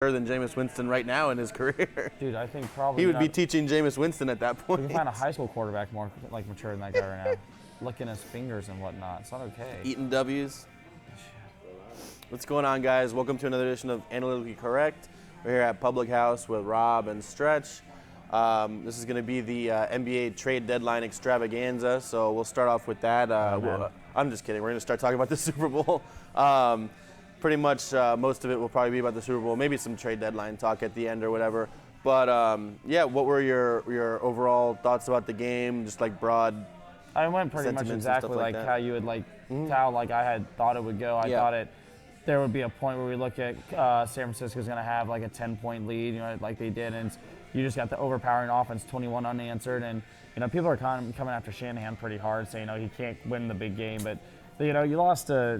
than Jameis Winston right now in his career. Dude, I think probably He would be teaching Jameis Winston at that point. We can find a high school quarterback more mature than that guy right now. Licking his fingers and whatnot. It's not okay. Eating W's. What's going on, guys? Welcome to another edition of Analytically Correct. We're here at Public House with Rob and Stretch. This is going to be the NBA trade deadline extravaganza, so we'll start off with that. I'm just kidding. We're going to start talking about the Super Bowl. Pretty much most of it will probably be about the Super Bowl, maybe some trade deadline talk at the end or whatever. But yeah, what were your overall thoughts about the game? Just like broad. I went pretty much exactly like how you would how I had thought it would go. I thought there would be a point where we look at San Francisco's going to have like a 10-point lead, like they did, and you just got the overpowering offense, 21 unanswered, and people are coming after Shanahan pretty hard, saying he can't win the big game, but. You lost Salah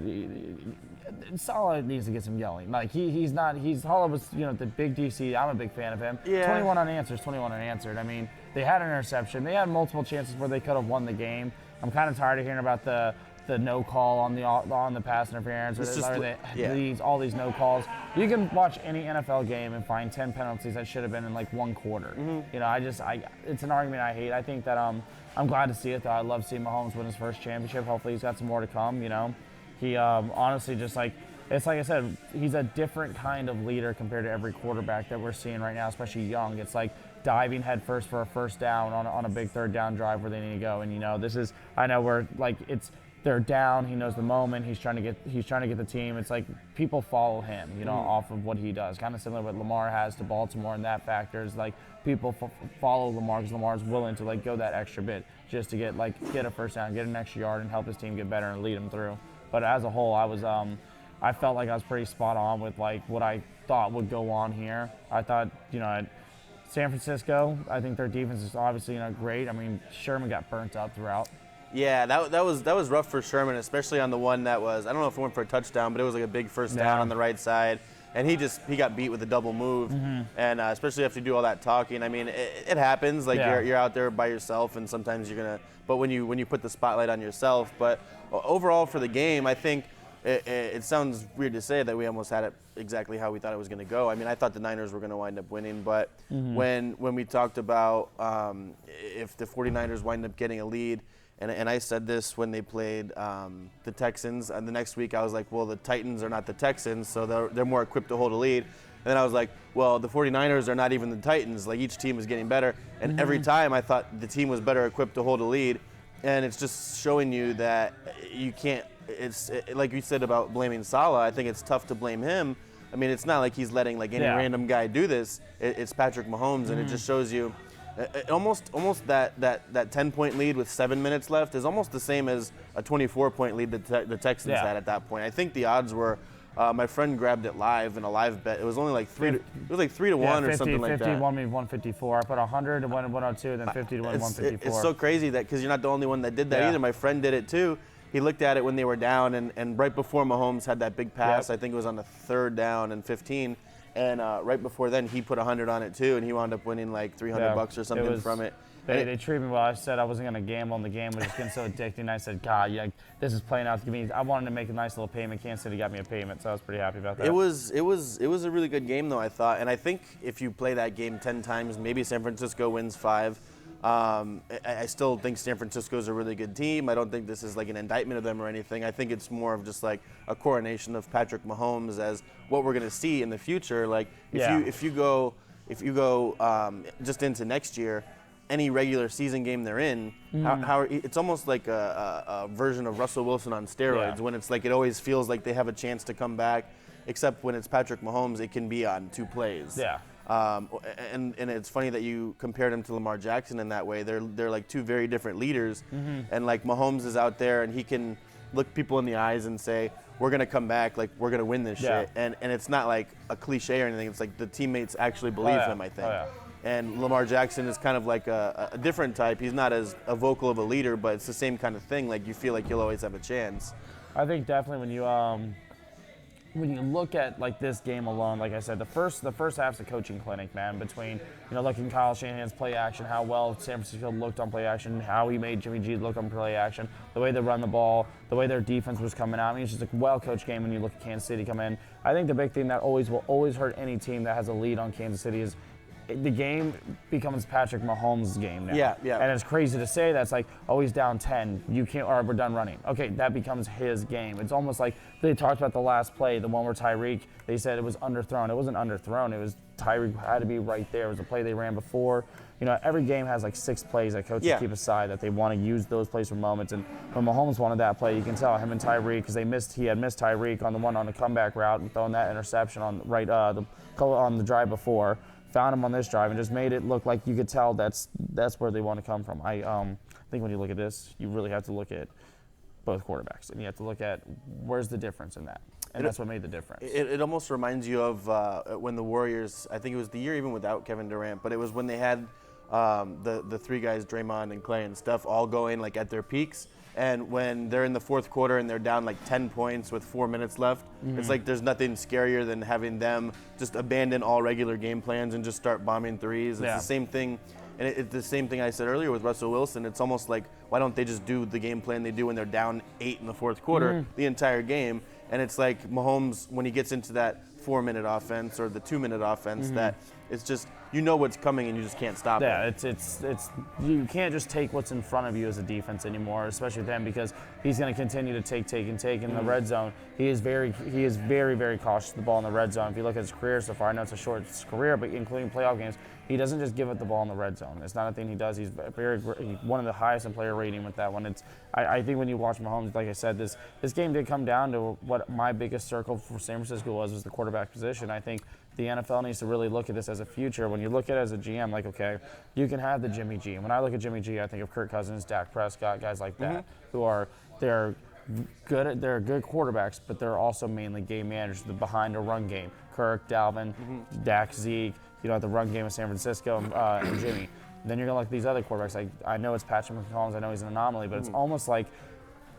needs to get some yelling. Like Salah was the big DC. I'm a big fan of him. Yeah. 21 unanswered. I mean, they had an interception. They had multiple chances where they could have won the game. I'm kind of tired of hearing about the no call on the pass interference all these no calls. You can watch any NFL game and find 10 penalties that should have been in like one quarter. Mm-hmm. It's an argument I hate. I think that I'm glad to see it, though. I love seeing Mahomes win his first championship. Hopefully he's got some more to come, He honestly it's like I said, he's a different kind of leader compared to every quarterback that we're seeing right now, especially young. It's like diving headfirst for a first down on a big third down drive where they need to go. And, I know where, they're down. He knows the moment. He's trying to get the team. It's like people follow him, off of what he does. Kind of similar to what Lamar has to Baltimore, and that factor is like people follow Lamar because Lamar's willing to go that extra bit just to get a first down, get an extra yard, and help his team get better and lead him through. But as a whole, I felt like I was pretty spot on with what I thought would go on here. I thought San Francisco, I think their defense is obviously great. I mean, Sherman got burnt up throughout. Yeah, that was rough for Sherman, especially on the one that was, I don't know if it went for a touchdown, but it was like a big first down on the right side, and he got beat with a double move, and especially after you do all that talking. I mean, it happens. You're out there by yourself, and sometimes you're gonna. But when you put the spotlight on yourself, but overall for the game, I think it sounds weird to say that we almost had it exactly how we thought it was going to go. I mean, I thought the Niners were going to wind up winning, but when we talked about if the 49ers wind up getting a lead. And I said this when they played the Texans, and the next week I was like, well, the Titans are not the Texans, so they're more equipped to hold a lead. And then I was like, well, the 49ers are not even the Titans. Like, each team is getting better. And every time I thought the team was better equipped to hold a lead. And it's just showing you that you can't – like you said about blaming Salah, I think it's tough to blame him. I mean, it's not like he's letting any random guy do this. It's Patrick Mahomes, and it just shows you – almost that 10-point lead with 7 minutes left is almost the same as a 24-point lead that the Texans had at that point. I think the odds were, my friend grabbed it live in a live bet. It was only like 3 to 1 or something like that. 50 won me 154. I put 100 to win 102, and then 50 to win 154. It's so crazy that because you're not the only one that did that either. My friend did it too. He looked at it when they were down, and right before Mahomes had that big pass, I think it was on the third down and 15. And right before then, he put 100 on it too, and he wound up winning like $300 or something from it. They treated me well. I said I wasn't going to gamble on the game. It was just getting so addicting. I said, God, this is playing out to me. I wanted to make a nice little payment. Kansas City got me a payment, so I was pretty happy about that. It was a really good game, though, I thought. And I think if you play that game 10 times, maybe San Francisco wins 5. I still think San Francisco is a really good team. I don't think this is like an indictment of them or anything. I think it's more of just like a coronation of Patrick Mahomes as what we're going to see in the future. Like if you go just into next year, any regular season game they're in, it's almost like a version of Russell Wilson on steroids. When it's like it always feels like they have a chance to come back, except when it's Patrick Mahomes, it can be on 2 plays. Yeah. And it's funny that you compared him to Lamar Jackson in that way. They're like 2 very different leaders, and like Mahomes is out there and he can look people in the eyes and say, "We're gonna come back, like we're gonna win this shit." And it's not like a cliche or anything. It's like the teammates actually believe him, I think. And Lamar Jackson is kind of like a different type. He's not as a vocal of a leader, but it's the same kind of thing. Like you feel like you'll always have a chance. I think definitely when you when you look at like this game alone, like I said, the first half's a coaching clinic, man. Between looking Kyle Shanahan's play action, how well San Francisco looked on play action, how he made Jimmy G look on play action, the way they run the ball, the way their defense was coming out. I mean, it's just a well-coached game when you look at Kansas City come in. I think the big thing that will always hurt any team that has a lead on Kansas City is the game becomes Patrick Mahomes' game now. Yeah. And it's crazy to say that. It's like, oh, he's down 10. You can't, or we're done running. Okay, that becomes his game. It's almost like they talked about the last play, the one where Tyreek, they said it was underthrown. It wasn't underthrown. It was Tyreek had to be right there. It was a play they ran before. Every game has like 6 plays that coaches keep aside that they want to use those plays for moments. And when Mahomes wanted that play, you can tell him and Tyreek, because he had missed Tyreek on the one on the comeback route and throwing that interception on on the drive before. Found him on this drive and just made it look like you could tell that's where they want to come from. I think when you look at this, you really have to look at both quarterbacks, and you have to look at where's the difference in that, and that's what made the difference. It almost reminds you of when the Warriors, I think it was the year even without Kevin Durant, but it was when they had the 3 guys, Draymond and Clay and Steph, all going like at their peaks. And when they're in the fourth quarter and they're down like 10 points with 4 minutes left, it's like there's nothing scarier than having them just abandon all regular game plans and just start bombing threes. It's the same thing. And it's the same thing I said earlier with Russell Wilson. It's almost like, why don't they just do the game plan they do when they're down 8 in the fourth quarter the entire game? And it's like Mahomes, when he gets into that 4-minute offense or the 2-minute offense, that it's just, what's coming and you just can't stop it. Yeah, it's you can't just take what's in front of you as a defense anymore, especially with him, because he's going to continue to take in the red zone. He is very, very cautious of the ball in the red zone. If you look at his career so far, I know it's a short career, but including playoff games, he doesn't just give up the ball in the red zone. It's not a thing he does. He's one of the highest in player rating with that one. I think when you watch Mahomes, like I said, this game did come down to what my biggest circle for San Francisco was the quarterback position. I think the NFL needs to really look at this as a future. When you look at it as a GM, like, okay, you can have the Jimmy G. When I look at Jimmy G, I think of Kirk Cousins, Dak Prescott, guys like that, they're good quarterbacks, but they're also mainly game managers behind a run game. Kirk, Dalvin, Dak, Zeke, the run game of San Francisco, and Jimmy. Then you're going to look at these other quarterbacks. Like, I know it's Patrick Mahomes, I know he's an anomaly, but it's almost like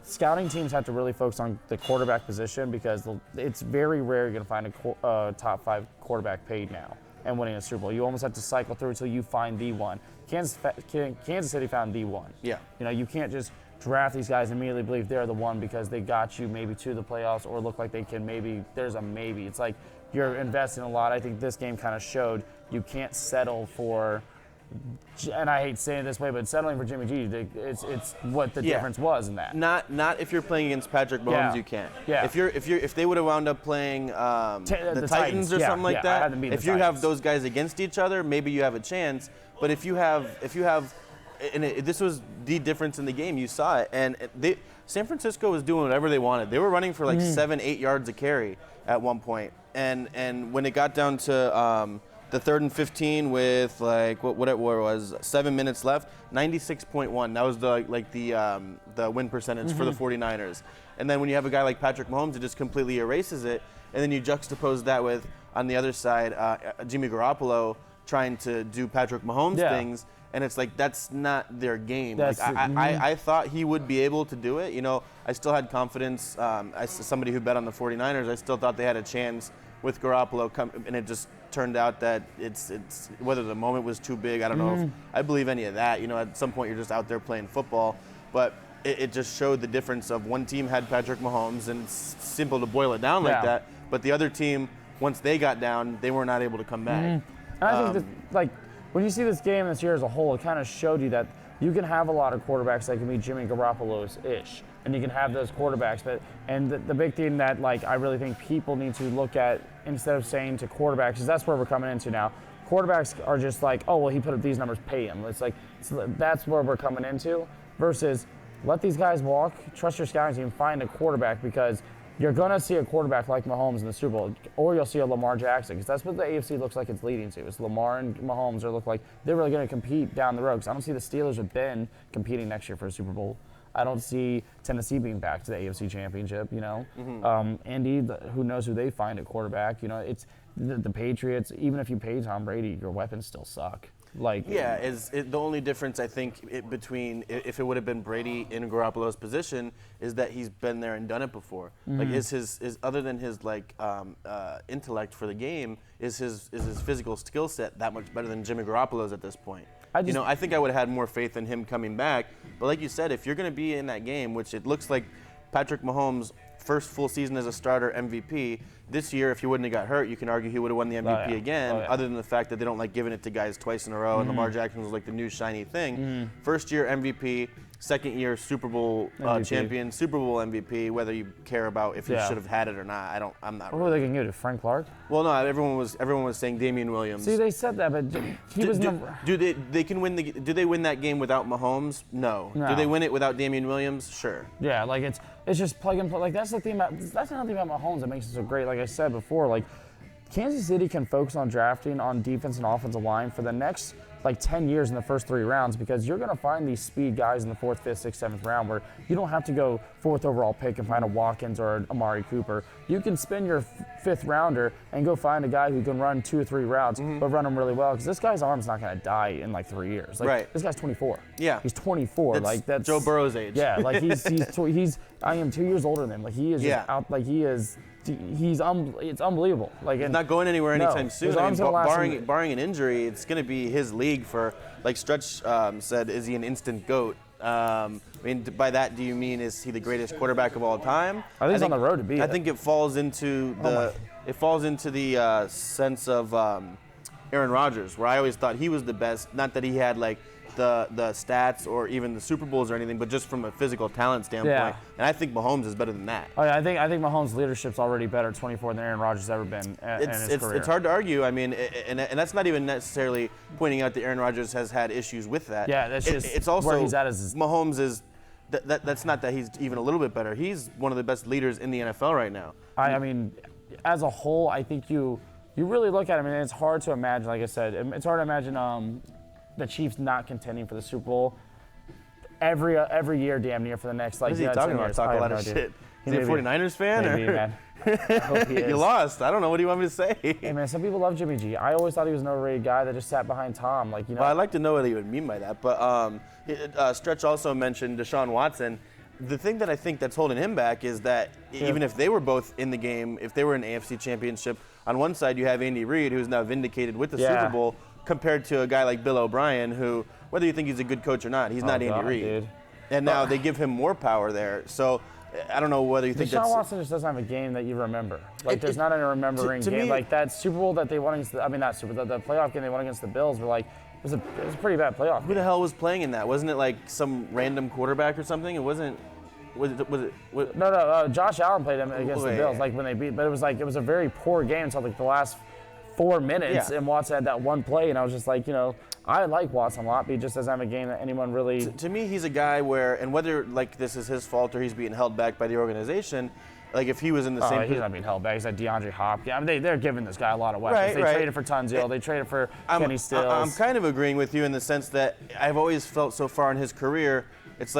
scouting teams have to really focus on the quarterback position, because it's very rare you're going to find a top 5 quarterback paid now and winning a Super Bowl. You almost have to cycle through until you find the one. Kansas City found the one. Yeah. You can't just draft these guys and immediately believe they're the one because they got you maybe to the playoffs or look like they can there's a maybe. It's like you're investing a lot. I think this game kind of showed you can't settle for, and I hate saying it this way, but settling for Jimmy G, it's what the difference was in that. Not if you're playing against Patrick Mahomes, you can't. Yeah. If they would have wound up playing the Titans or something like that, if you have those guys against each other, maybe you have a chance. But if you have, this was the difference in the game. You saw it, and San Francisco was doing whatever they wanted. They were running for like 7-8 yards a carry at one point, and when it got down to the 3rd and 15 with like what it was 7 minutes left, 96.1. That was the win percentage for the 49ers. And then when you have a guy like Patrick Mahomes, it just completely erases it. And then you juxtapose that with, on the other side, Jimmy Garoppolo trying to do Patrick Mahomes things. And it's like, that's not their game. I thought he would be able to do it. I still had confidence. As somebody who bet on the 49ers, I still thought they had a chance with Garoppolo, and it just turned out that it's whether the moment was too big, I don't know if I believe any of that. At some point you're just out there playing football, but it just showed the difference of one team had Patrick Mahomes, and it's simple to boil it down like that, but the other team, once they got down, they were not able to come back. And I think that, when you see this game this year as a whole, it kind of showed you that you can have a lot of quarterbacks that can be Jimmy Garoppolo's-ish, and you can have those quarterbacks. And the big thing that I really think people need to look at, instead of saying to quarterbacks, because that's where we're coming into now. Quarterbacks are just like, oh, well, he put up these numbers, pay him. It's like, that's where we're coming into, versus let these guys walk, trust your scouting team, find a quarterback, because you're going to see a quarterback like Mahomes in the Super Bowl, or you'll see a Lamar Jackson, because that's what the AFC looks like it's leading to. It's Lamar and Mahomes look like they're really going to compete down the road, because I don't see the Steelers with Ben competing next year for a Super Bowl. I don't see Tennessee being back to the AFC Championship, Andy, who knows who they find at quarterback. It's the Patriots. Even if you pay Tom Brady, your weapons still suck. The only difference I think between if it would have been Brady in Garoppolo's position is that he's been there and done it before. Like is other than his intellect for the game, is his physical skill set that much better than Jimmy Garoppolo's at this point? I think I would have had more faith in him coming back. But like you said, if you're going to be in that game, which it looks like Patrick Mahomes' first full season as a starter MVP, this year, if he wouldn't have got hurt, you can argue he would have won the MVP again, other than the fact that they don't like giving it to guys twice in a row, and Lamar Jackson was like the new shiny thing. First year MVP, second year Super Bowl champion, Super Bowl MVP, whether you care about if he should have had it or not, I'm not. What were they going to give to Frank Clark? Well, no, everyone was saying Damian Williams. See, they said that, but he was number. Do they win that game without Mahomes? No. Do they win it without Damian Williams? Sure. Yeah, like it's just plug and play. Like that's the thing about Mahomes that makes it so great. Like I said before, like Kansas City can focus on drafting on defense and offensive line for the next 10 years in the first 3 rounds, because you're going to find these speed guys in the 4th, 5th, 6th, 7th round where you don't have to go 4th overall pick and find a Watkins or an Amari Cooper. You can spend your 5th rounder and go find a guy who can run 2 or 3 routes, but run them really well, because this guy's arm's not going to die in 3 years. This guy's 24. Yeah. He's 24. That's Joe Burrow's age. Yeah, I am 2 years older than him. He is out. It's unbelievable. He's not going anywhere anytime soon. Barring an injury, it's going to be his league for, like Stretch said, is he an instant GOAT? By that, do you mean is he the greatest quarterback of all time? I think he's on the road to be. I think it falls into the sense of Aaron Rodgers, where I always thought he was the best. Not that he had the stats or even the Super Bowls or anything, but just from a physical talent standpoint. Yeah. And I think Mahomes is better than that. Oh, yeah, I think Mahomes' leadership's already better at 24 than Aaron Rodgers has ever been in his career. It's hard to argue. And that's not even necessarily pointing out that Aaron Rodgers has had issues with that. Yeah, that's just it's also where he's at. Mahomes is that's not that he's even a little bit better. He's one of the best leaders in the NFL right now. I mean, as a whole, I think you really look at him, and it's hard to imagine. Like I said, it's hard to imagine the Chiefs not contending for the Super Bowl every year, damn near, for the next What is he talking about? Talk a lot of shit. Is he a 49ers fan? Maybe, man. I hope he is. You lost. I don't know. What do you want me to say? Hey, man, some people love Jimmy G. I always thought he was an overrated guy that just sat behind Tom. Well, I'd like to know what he would mean by that. But Stretch also mentioned Deshaun Watson. The thing that I think that's holding him back is that even if they were both in the game, if they were in AFC Championship, on one side you have Andy Reid, who's now vindicated with the Super Bowl, compared to a guy like Bill O'Brien, who, whether you think he's a good coach or not, he's not Andy Reid. Dude. And now they give him more power there. So I don't know whether you think Deshaun Watson just doesn't have a game that you remember. There's not a remembering game. Me, that Super Bowl that they won against the playoff game they won against the Bills were it was a pretty bad playoff. Who the hell was playing in that? Wasn't it some random quarterback or something? It wasn't. Was it? No. Josh Allen played him against the Bills, when they beat. But it was a very poor game until the last 4 minutes, and Watson had that one play, and I was just I like Watson a lot, but he just doesn't have a game that anyone really. To me, he's a guy where, and whether this is his fault or he's being held back by the organization, if he was in the same. He's not being held back. He's like DeAndre Hopkins. They're giving this guy a lot of weapons. They traded for Tunsil. They traded for Kenny Stills. I'm kind of agreeing with you in the sense that I've always felt so far in his career, it's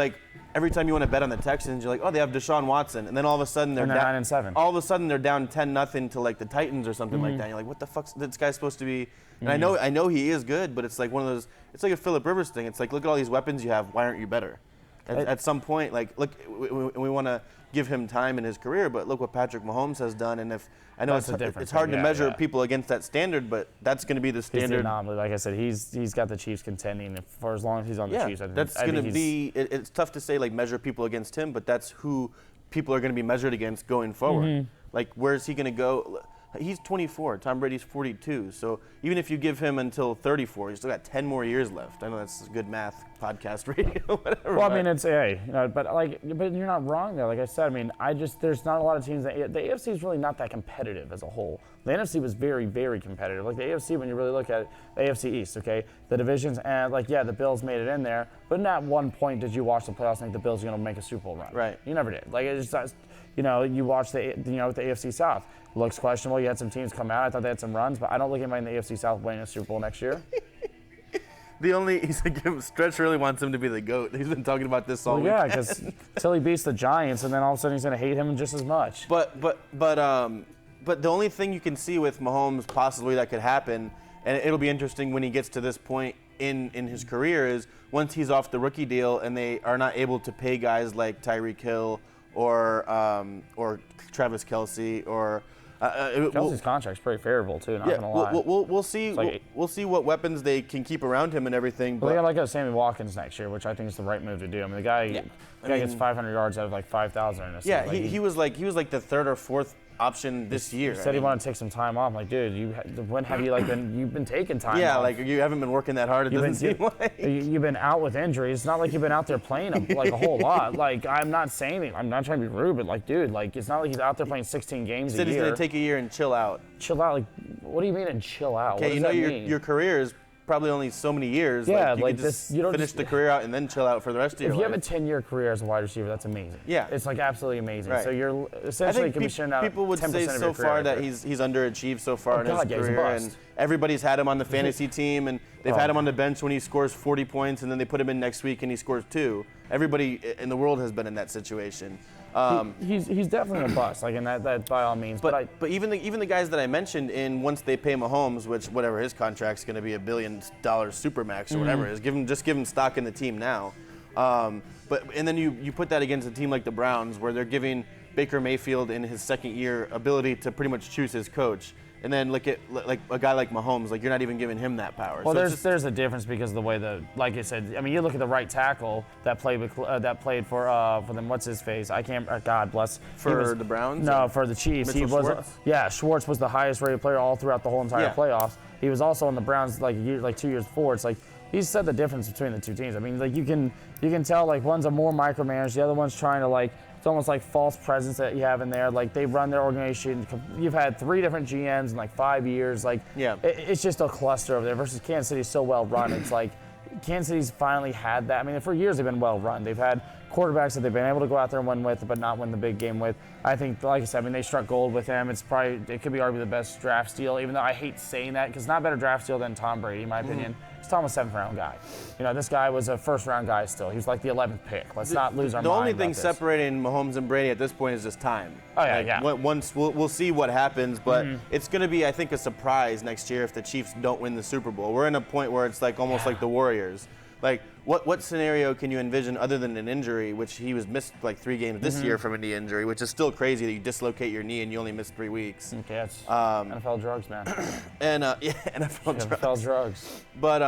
every time you want to bet on the Texans, you're they have Deshaun Watson, and then all of a sudden they're down 9-7. All of a sudden they're down 10-0 to the Titans or something like that. And you're what the fuck's this guy supposed to be? And I know he is good, but it's one of those. It's like a Phillip Rivers thing. It's look at all these weapons you have. Why aren't you better? At some point, look, we want to give him time in his career, but look what Patrick Mahomes has done. And I know it's hard to measure people against that standard, but that's going to be the standard. He's the anomaly. Like I said, he's got the Chiefs contending for as long as he's on the Chiefs. That's going to be. It's tough to say measure people against him, but that's who people are going to be measured against going forward. Where's he going to go? He's 24. Tom Brady's 42. So even if you give him until 34, he's still got 10 more years left. I know that's good math, podcast radio, whatever. Well, it's but you're not wrong there. Like I said, there's not a lot of teams the AFC is really not that competitive as a whole. The NFC was very, very competitive. The AFC, when you really look at it, the AFC East, okay, the divisions, and the Bills made it in there, but not at one point did you watch the playoffs and think the Bills are going to make a Super Bowl run. Right. You never did. It's just, you watch the AFC South. Looks questionable. You had some teams come out. I thought they had some runs, but I don't look at anybody in the AFC South winning a Super Bowl next year. Stretch really wants him to be the GOAT. He's been talking about this all week. Yeah, because until he beats the Giants, and then all of a sudden he's going to hate him just as much. But the only thing you can see with Mahomes possibly that could happen and it'll be interesting when he gets to this point in his career is once he's off the rookie deal and they are not able to pay guys like Tyreek Hill or Travis Kelce or Kelsey's contract's pretty favorable too. Not gonna lie. We'll see. We'll see what weapons they can keep around him and everything. But they got like a Sammy Watkins next year, which I think is the right move to do. I mean, the guy gets 500 yards out of like 5,000 in a season. Yeah, he was like the third or fourth option this year. He said he wanted to take some time off. I'm like, dude, when have you you've been taking time off? Yeah, like you haven't been working that hard. It doesn't seem like. You've been out with injuries. It's not like you've been out there playing like a whole lot. Like, I'm not saying, I'm not trying to be rude, but like, dude, like it's not like he's out there playing 16 games a year. He said he's gonna take a year and chill out. Chill out? Like, what do you mean and chill out? Okay, you know your career is probably only so many years. Yeah, like you just finish the career out and then chill out for the rest of your life. If you have a 10-year career as a wide receiver, that's amazing. Yeah. It's like absolutely amazing. Right. So you're essentially commissioning out 10% of your career. People would say so far that he's underachieved so far in his career, and everybody's had him on the fantasy team, and they've had him on the bench when he scores 40 points, and then they put him in next week and he scores 2. Everybody in the world has been in that situation. He's definitely a bust, like in that by all means. But even the guys that I mentioned once they pay Mahomes, which whatever his contract's going to be $1 billion supermax or whatever it is, give him stock in the team now. And then you put that against a team like the Browns where they're giving Baker Mayfield in his second year ability to pretty much choose his coach. And then look at like a guy like Mahomes, like you're not even giving him that power. Well, so there's a difference because of the way like I said, I mean, you look at the right tackle that played for them. What's his face? I can't. God bless. For the Browns? No, for the Chiefs. Mitchell Schwartz? Schwartz was the highest rated player all throughout the whole entire playoffs. He was also on the Browns like 2 years before. It's like he said the difference between the two teams. I mean, like you can tell like one's a more micromanaged, the other one's trying to like. It's almost like false presence that you have in there. Like they run their organization. You've had 3 different GMs in like 5 years. Like it's just a cluster over there. Versus Kansas City's so well run. It's like Kansas City's finally had that. I mean, for years they've been well run. They've had quarterbacks that they've been able to go out there and win with, but not win the big game with. I think, like I said, I mean they struck gold with him. It could be arguably the best draft steal. Even though I hate saying that because not a better draft steal than Tom Brady in my opinion. Tom was a 7th round guy. You know, this guy was a 1st round guy still. He was like the 11th pick. Let's not lose our mind. The only thing separating Mahomes and Brady at this point is just time. Oh, yeah. Once we'll see what happens, but it's going to be, I think, a surprise next year if the Chiefs don't win the Super Bowl. We're in a point where it's like almost like the Warriors. Like, what scenario can you envision other than an injury, which he was missed like 3 games this year from a knee injury, which is still crazy that you dislocate your knee and you only miss 3 weeks. Okay, that's NFL drugs, man. And NFL drugs. But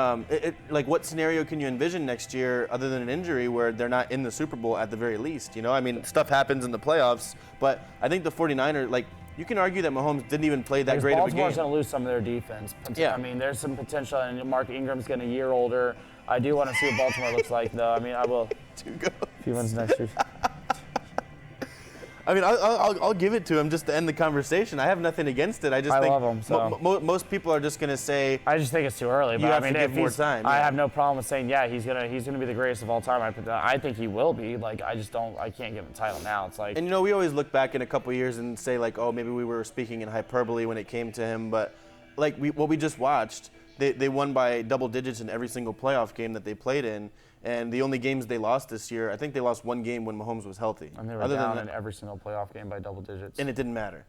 like, what scenario can you envision next year other than an injury where they're not in the Super Bowl at the very least? You know, I mean, stuff happens in the playoffs, but I think the 49ers, like, you can argue that Mahomes didn't even play that great of a game. Baltimore's going to lose some of their defense. Yeah. I mean, there's some potential, and Mark Ingram's getting a year older. I do want to see what Baltimore looks like, though. I mean, I will. If he wins next year. I mean, I'll give it to him just to end the conversation. I have nothing against it. I think love him. So. Most people are just going to say. I just think it's too early. But you have to give more time. I have no problem with saying, he's gonna be the greatest of all time. I think he will be. Like, I can't give him the title now. It's like. And you know, we always look back in a couple years and say like, oh, maybe we were speaking in hyperbole when it came to him, but like what we just watched. They won by double digits in every single playoff game that they played in, and the only games they lost this year, I think they lost 1 game when Mahomes was healthy. And they were down in every single playoff game by double digits. And it didn't matter.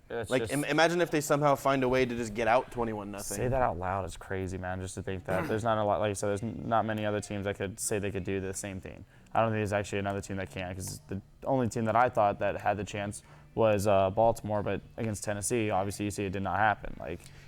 Imagine if they somehow find a way to just get out 21-0. Say that out loud is crazy, man. Just to think that there's not a lot, like you said, there's not many other teams that could say they could do the same thing. I don't think there's actually another team that can, because the only team that I thought that had the chance was Baltimore, but against Tennessee, obviously you see it did not happen.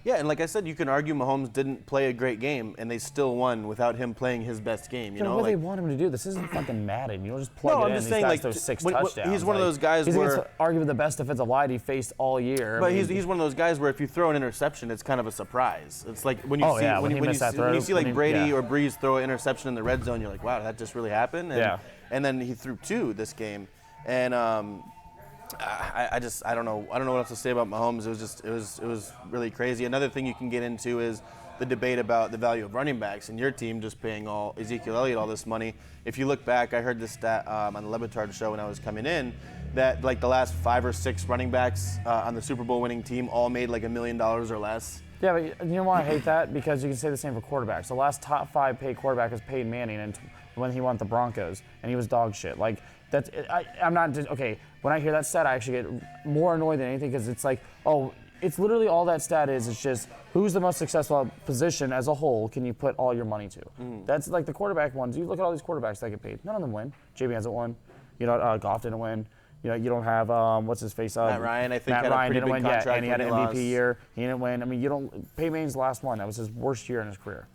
Yeah, and like I said, you can argue Mahomes didn't play a great game, and they still won without him playing his best game. You know, what they want him to do. This isn't fucking Madden. You don't just plug it in. I'm just saying, like, those 6 touchdowns. He's one of those guys he's where arguably the best defensive line he faced all year. But he's one of those guys where if you throw an interception, it's kind of a surprise. It's like when you see like Brady or Breeze throw an interception in the red zone, you're like, wow, that just really happened. And then he threw 2 this game, and I don't know what else to say about Mahomes. It was really crazy. Another thing you can get into is the debate about the value of running backs and your team just paying Ezekiel Elliott all this money. If you look back, I heard this stat on the Levitard show when I was coming in, that like the last 5 or 6 running backs on the Super Bowl winning team all made like $1 million or less. Yeah, but you know why I hate that? Because you can say the same for quarterbacks. The last top 5 paid quarterback is Peyton Manning, and when he won the Broncos, and he was dog shit. Like, I'm not just, okay, when I hear that stat, I actually get more annoyed than anything, because it's like, oh, it's literally all that stat is. It's just who's the most successful position as a whole can you put all your money to. That's like the quarterback ones. You look at all these quarterbacks that get paid. None of them win. JB hasn't won. Goff didn't win. You don't have what's his face. Matt Ryan, I think, Matt had Ryan a pretty didn't big win contract yet, and he had when an he MVP lost. year. He didn't win. I mean, you don't. Peyton Manning's last one. That was his worst year in his career.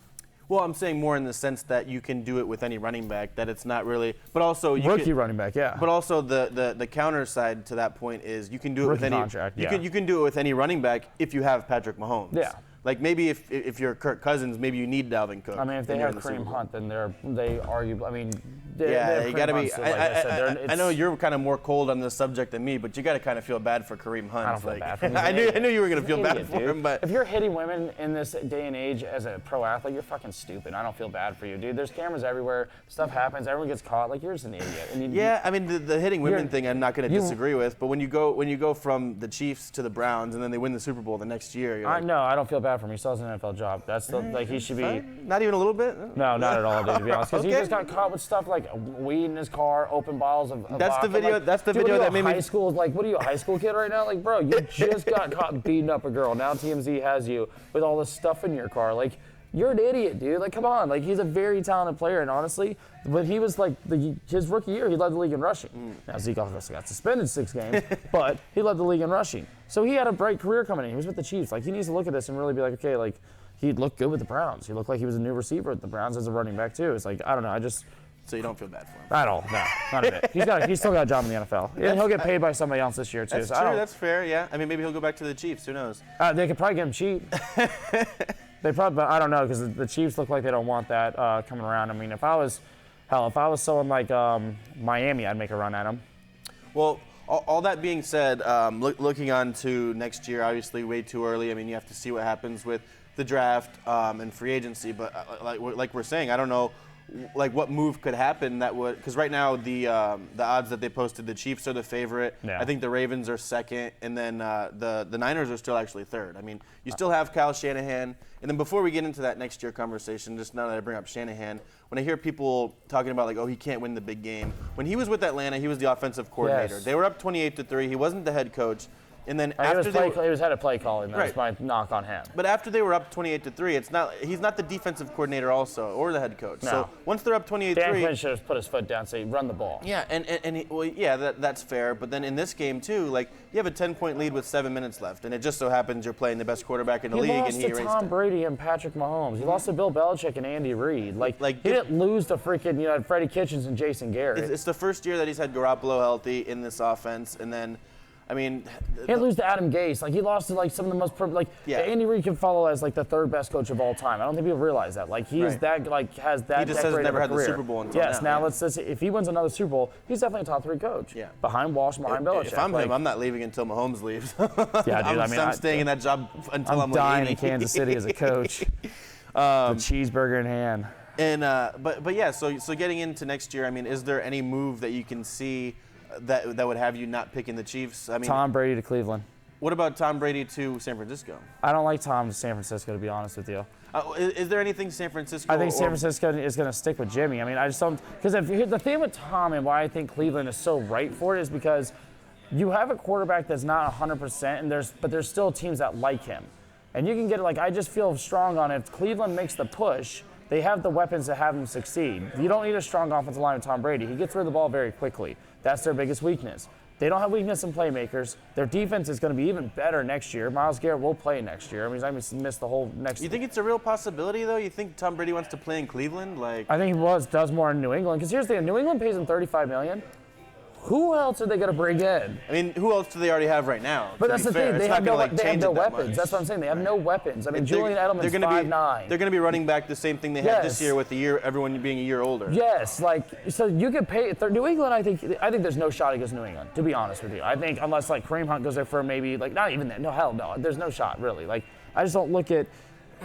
Well, I'm saying more in the sense that you can do it with any running back. That it's not really, but also Rookie running back, yeah. But also the counter side to that point is you can do it with any contract, you can do it with any running back if you have Patrick Mahomes. Yeah. Like maybe if you're Kirk Cousins, maybe you need Dalvin Cook. I mean, if they have Kareem Hunt, then they argue. I mean, you got to be. I know you're kind of more cold on this subject than me, but you got to kind of feel bad for Kareem Hunt. I don't feel bad for him. I knew you were gonna feel bad for him, but if you're hitting women in this day and age as a pro athlete, you're fucking stupid. I don't feel bad for you, dude. There's cameras everywhere. Stuff happens. Everyone gets caught. Like you're just an idiot. I mean the hitting women thing, I'm not gonna disagree with. But when you go from the Chiefs to the Browns and then they win the Super Bowl the next year, I don't feel bad for him. He still has an NFL job. That's like he should be. Not even a little bit. No, not at all, dude. To be honest, because he just got caught with stuff like weed in his car, open bottles of. That's vodka. the video. Like, that's the dude, video that made me. High school, like, what are you, a high school kid right now? Like, bro, you just got caught beating up a girl. Now TMZ has you with all this stuff in your car. Like, you're an idiot, dude. Like, come on. Like, he's a very talented player, and honestly, when he was like his rookie year, he led the league in rushing. Now Zeke obviously got suspended 6 games, but he led the league in rushing. So he had a bright career coming in. He was with the Chiefs. Like, he needs to look at this and really be like, okay, like. He looked good with the Browns. He looked like he was a new receiver with the Browns as a running back too. It's like I don't know. So you don't feel bad for him at all? No, not a bit. He's still got a job in the NFL, and he'll get paid by somebody else this year too. That's so true. That's fair. Yeah. I mean, maybe he'll go back to the Chiefs. Who knows? They could probably get him cheap. They probably, but I don't know because the Chiefs look like they don't want that coming around. I mean, if I was someone like Miami, I'd make a run at him. Well. All that being said, looking on to next year, obviously way too early. I mean, you have to see what happens with the draft and free agency. But like we're saying, I don't know, like what move could happen that would, because right now the odds that they posted, the Chiefs are the favorite. Yeah. I think the Ravens are second, and then the Niners are still actually third. I mean, you still have Kyle Shanahan. And then before we get into that next year conversation, just now that I bring up Shanahan, when I hear people talking about like, oh, he can't win the big game. When he was with Atlanta, he was the offensive coordinator. Yes. They were up 28-3. He wasn't the head coach. And then he was head of play calling. That's my knock on him. But after they were up 28-3, he's not the defensive coordinator also or the head coach. No. So once they're up 28-3, Dan Quinn should have put his foot down, say run the ball. Yeah, that's fair. But then in this game too, like you have a 10-point lead with 7 minutes left, and it just so happens you're playing the best quarterback in the league, and he erased lost to Tom Brady and Patrick Mahomes. He lost to Bill Belichick and Andy Reid. Like he didn't lose to freaking Freddie Kitchens and Jason Garrett. It's the first year that he's had Garoppolo healthy in this offense, and then. I mean, he didn't lose to Adam Gase. Like he lost to like some of the most Andy Reid can follow as like the third best coach of all time. I don't think people realize that. Like he is that has that. He just has never had the Super Bowl until now. Now let's see if he wins another Super Bowl, he's definitely a top 3 coach. Yeah. Behind Walsh, behind Belichick. If I'm him, I'm not leaving until Mahomes leaves. Yeah, dude. I'm staying in that job until I'm dying like 80. in Kansas City as a coach. The cheeseburger in hand. And but yeah, so getting into next year, I mean, is there any move that you can see that would have you not picking the Chiefs? I mean, Tom Brady to Cleveland. What about Tom Brady to San Francisco? I don't like Tom to San Francisco, to be honest with you. Is there anything San Francisco? I think San Francisco is going to stick with Jimmy. I mean, I just don't, because the thing with Tom and why I think Cleveland is so right for it is because you have a quarterback that's not 100%, but there's still teams that like him, and you can get it. Like I just feel strong on it. If Cleveland makes the push, they have the weapons to have him succeed. You don't need a strong offensive line with Tom Brady. He gets rid of the ball very quickly. That's their biggest weakness. They don't have weakness in playmakers. Their defense is going to be even better next year. Myles Garrett will play next year. I mean, he's not going to miss the whole next. You think it's a real possibility, though? You think Tom Brady wants to play in Cleveland? Like I think he does more in New England. Because here's the thing: New England pays him $35 million. Who else are they going to bring in? I mean, who else do they already have right now? But that's the thing. They have no weapons. Much. That's what I'm saying. They have no weapons. I mean, Julian Edelman's 5'9". They're going to be running back the same thing they had this year with everyone being a year older. Yes, so you could pay New England. I think there's no shot against New England. To be honest with you, I think unless like Kareem Hunt goes there for maybe not even that. No, hell no. There's no shot really. Like I just don't look at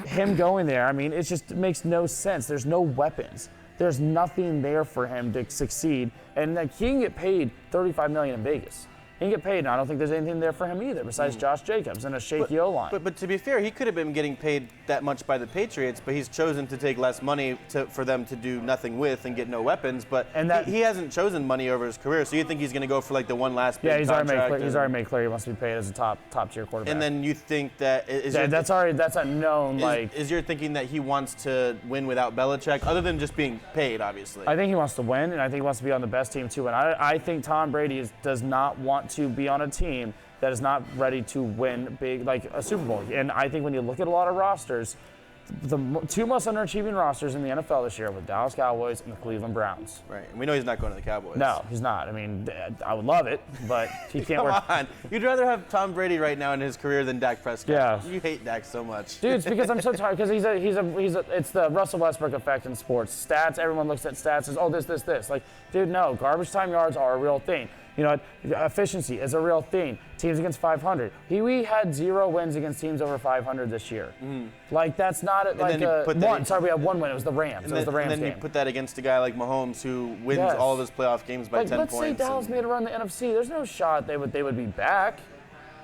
him going there. I mean, it makes no sense. There's no weapons. There's nothing there for him to succeed, and like he can get paid $35 million in Vegas. He can get paid, and I don't think there's anything there for him either besides Josh Jacobs and a shaky O-line. But to be fair, he could have been getting paid that much by the Patriots, but he's chosen to take less money for them to do nothing with and get no weapons. But he hasn't chosen money over his career, so you think he's going to go for like the one last big contract? He's already made clear he wants to be paid as a top tier quarterback. And then you think that that's a known Is your thinking that he wants to win without Belichick, other than just being paid, obviously? I think he wants to win, and I think he wants to be on the best team too. And I think Tom Brady does not want to be on a team that is not ready to win big, like a Super Bowl. And I think when you look at a lot of rosters, the two most underachieving rosters in the NFL this year were the Dallas Cowboys and the Cleveland Browns. Right, and we know he's not going to the Cowboys. No, he's not. I mean, I would love it, but he can't Come on. You'd rather have Tom Brady right now in his career than Dak Prescott. Yeah. You hate Dak so much. Dude, it's because I'm so tired, because it's the Russell Westbrook effect in sports. Stats, everyone looks at stats and says, this. Like, dude, no, garbage time yards are a real thing. You know, efficiency is a real thing. Teams against 500. We had 0 wins against teams over 500 this year. Like, that's not we had 1 win. It was the Rams. And then you put that against a guy like Mahomes who wins all of his playoff games by 10 let's points. Let's say Dallas made a run in the NFC. There's no shot they would be back.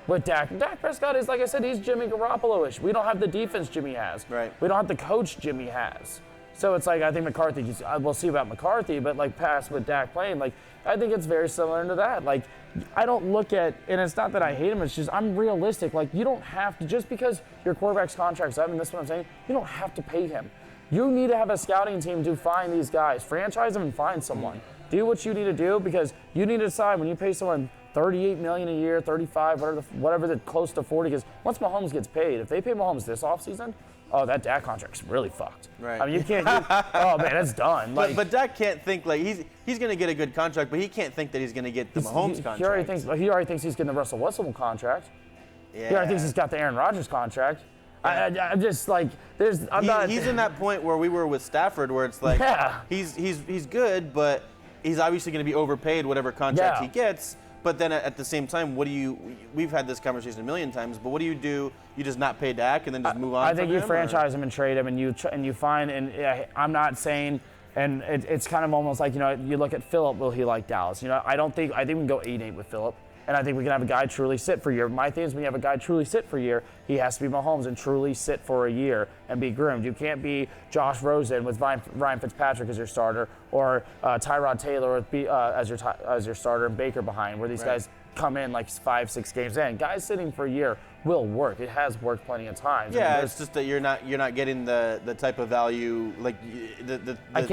With Dak Prescott is, like I said, he's Jimmy Garoppolo-ish. We don't have the defense Jimmy has. Right. We don't have the coach Jimmy has. So it's like, I think McCarthy, we'll see about McCarthy, but like past with Dak playing, like I think it's very similar to that. Like, I don't look at, and it's not that I hate him, it's just I'm realistic. Like, you don't have to, just because your quarterback's contract's up, and this is what I'm saying, you don't have to pay him. You need to have a scouting team to find these guys. Franchise them and find someone. Do what you need to do, because you need to decide when you pay someone $38 million a year, 35, whatever the close to 40, because once Mahomes gets paid, if they pay Mahomes this offseason, oh, that Dak contract's really fucked. Right. I mean, you can't. Oh man, it's done. Like, but Dak can't think like he's going to get a good contract, but he can't think that he's going to get the Mahomes contract. He already thinks he's getting the Russell Wilson contract. Yeah. He already thinks he's got the Aaron Rodgers contract. Yeah. I'm just like, He's in that point where we were with Stafford, where it's like, he's good, but he's obviously going to be overpaid whatever contract he gets. But then at the same time, we've had this conversation a million times, but what do? You just not pay Dak and then just move on? I think you franchise him and trade him, and you find, and I'm not saying, and it's kind of almost like, you know, you look at Phillip, will he like Dallas? You know, I think we can go 8-8 with Phillip. And I think we can have a guy truly sit for a year. My thing is, when you have a guy truly sit for a year, he has to be Mahomes and truly sit for a year and be groomed. You can't be Josh Rosen with Ryan Fitzpatrick as your starter, or Tyrod Taylor as your starter, and Baker behind, where these guys come in like 5-6 games in. Guys sitting for a year will work. It has worked plenty of times. Yeah, I mean, it's just that you're not getting the type of value like I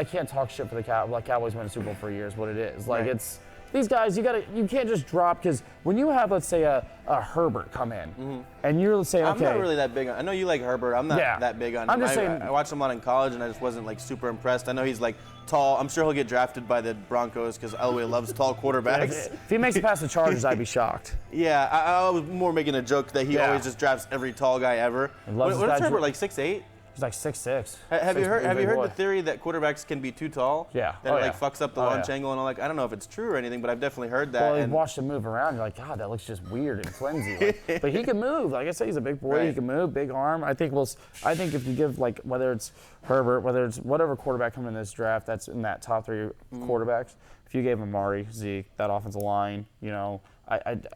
can't talk shit for the Cowboys win a Super Bowl for a year is what it is. Like it's. These guys, you can't just drop, because when you have, let's say, a Herbert come in, and you're saying, okay. I'm not really that big on. I know you like Herbert. I'm not that big on him. I'm just saying. I watched him a lot in college, and I just wasn't like super impressed. I know he's like tall. I'm sure he'll get drafted by the Broncos because Elway loves tall quarterbacks. If he makes it past the Chargers, I'd be shocked. Yeah, I was more making a joke that he always just drafts every tall guy ever. What is Herbert, like 6'8"? He's like 6'6". Have you heard the theory that quarterbacks can be too tall? Yeah. That it like fucks up the launch angle and all that. I don't know if it's true or anything, but I've definitely heard that. Well, you've watched him move around. You're like, God, that looks just weird and flimsy. But he can move. Like I say, he's a big boy. Right. He can move, big arm. I think if you give, like, whether it's Herbert, whether it's whatever quarterback coming in this draft that's in that top 3 quarterbacks, if you gave Amari, Zeke, that offensive line, you know,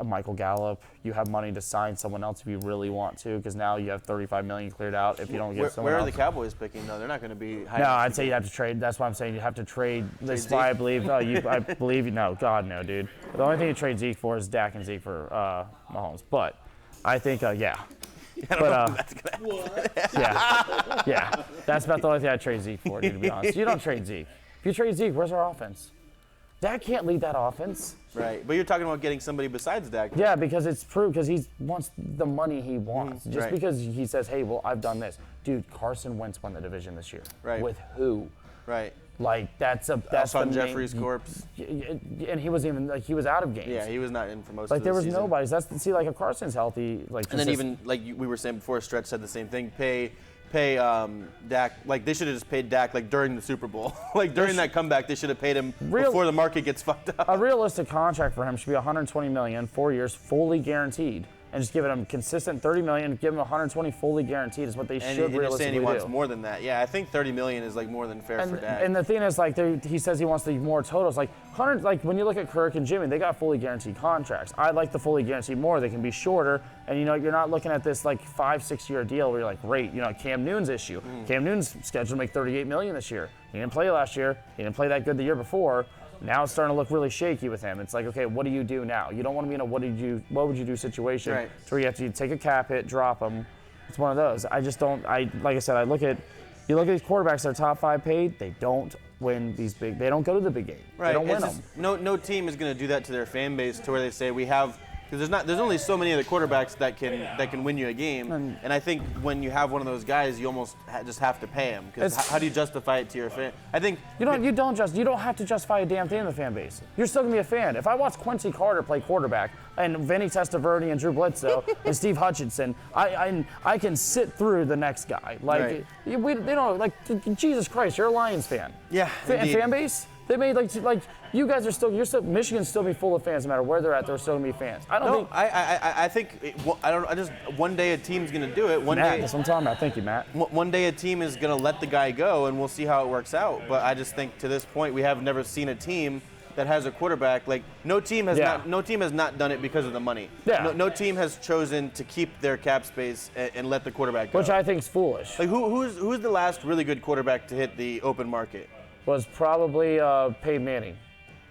Michael Gallup, you have money to sign someone else if you really want to, because now you have $35 million cleared out if you don't get someone else. Where are the Cowboys picking? No, they're not going to be high. No, I'd say you have to trade. That's why I'm saying you have to trade. That's why I believe. I believe you. No, God, no, dude. The only thing you trade Zeke for is Dak and Zeke for Mahomes. But I think, yeah. I don't know if that's gonna happen. Yeah. That's about the only thing I trade Zeke for, dude, to be honest. You don't trade Zeke. If you trade Zeke, where's our offense? Dak can't lead that offense. Right, but you're talking about getting somebody besides Dak. Yeah, because it's proved, because he wants the money he wants. Just because he says, hey, well, I've done this. Dude, Carson Wentz won the division this year. Right. With who? Right. Like, that's Alshon Jeffrey's corpse. And he wasn't even, like, he was out of games. Yeah, he was not in for most of like, the there season. was nobody. Like, if Carson's healthy, like. And then even, like we were saying before, Stretch said the same thing, pay Dak, like they should have just paid Dak like during the Super Bowl. Like during that comeback, they should have paid him before the market gets fucked up. A realistic contract for him should be $120 million, 4 years, fully guaranteed. and just giving him consistent $30 million, give him 120 fully guaranteed is what they should realistically do. You're saying he wants more than that. Yeah, I think $30 million is like more than fair for Dak. And the thing is, like, he says he wants the more totals. Like, like when you look at Kirk and Jimmy, they got fully guaranteed contracts. I like the fully guaranteed more. They can be shorter, and you know, you're not looking at this like 5-6 year deal where you're like, great. You know, Cam Newton's issue. Cam Newton's scheduled to make $38 million this year. He didn't play last year. He didn't play that good the year before. Now it's starting to look really shaky with him. It's like, okay, what do you do now? You don't want to be in a what would you do situation where you have to take a cap hit, drop him. It's one of those. I just don't. Like I said, you look at these quarterbacks that are top 5 paid. They don't win these big. They don't go to the big game. Right. They don't win just, them. No team is going to do that to their fan base to where they say we have. Because there's only so many of the quarterbacks that can win you a game, and I think when you have one of those guys, you almost just have to pay him. Because how do you justify it to your fan? I think you don't have to justify a damn thing in the fan base. You're still gonna be a fan. If I watch Quincy Carter play quarterback and Vinny Testaverde and Drew Bledsoe and Steve Hutchinson, I can sit through the next guy. Like they don't like Jesus Christ. You're a Lions fan. Yeah. Fan base. They made like you guys are still Michigan's still be full of fans no matter where they're at. They're still gonna be fans. I think one day a team's gonna do it. That's what I'm talking about. Thank you, Matt. One day a team is gonna let the guy go, and we'll see how it works out. But I just think to this point we have never seen a team that has a quarterback like no team has not done it because of the money. Yeah. No team has chosen to keep their cap space and let the quarterback go. Which I think is foolish. Like who's the last really good quarterback to hit the open market? Was probably Peyton Manning.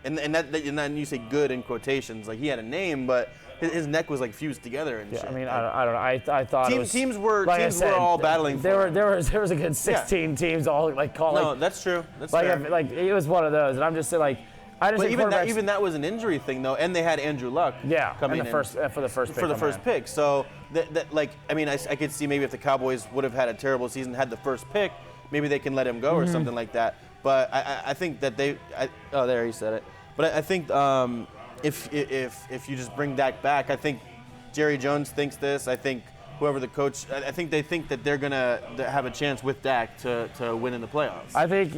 And then you say good in quotations, like he had a name, but his neck was like fused together and shit. I mean, I don't know. I thought teams were all battling. There was a good 16 teams all like calling. No, that's true. That's like fair. like it was one of those, and I'm just saying like. But even that was an injury thing though, and they had Andrew Luck. Coming in for the first pick. So I could see maybe if the Cowboys would have had a terrible season, had the first pick, maybe they can let him go or something like that. But I think that there he said it. But I think if you just bring Dak back, I think Jerry Jones thinks this. I think whoever the coach, I think they think that they're gonna have a chance with Dak to win in the playoffs. I think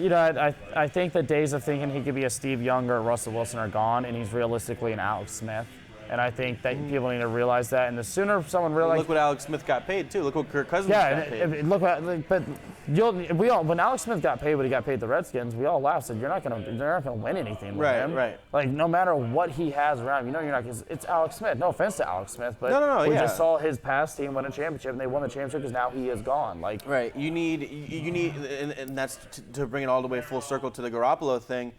I think the days of thinking he could be a Steve Young or a Russell Wilson are gone, and he's realistically an Alex Smith. And I think that people need to realize that. And the sooner someone realizes, look what Alex Smith got paid too. Look what Kirk Cousins got paid. When Alex Smith got paid, when he got paid the Redskins, we all laughed. Said you're not gonna win anything with him. Right. Like no matter what he has around, you're not. Cause it's Alex Smith. No offense to Alex Smith, but we just saw his past team win a championship, and they won the championship because now he is gone. Like right. You need, and that's to bring it all the way full circle to the Garoppolo thing.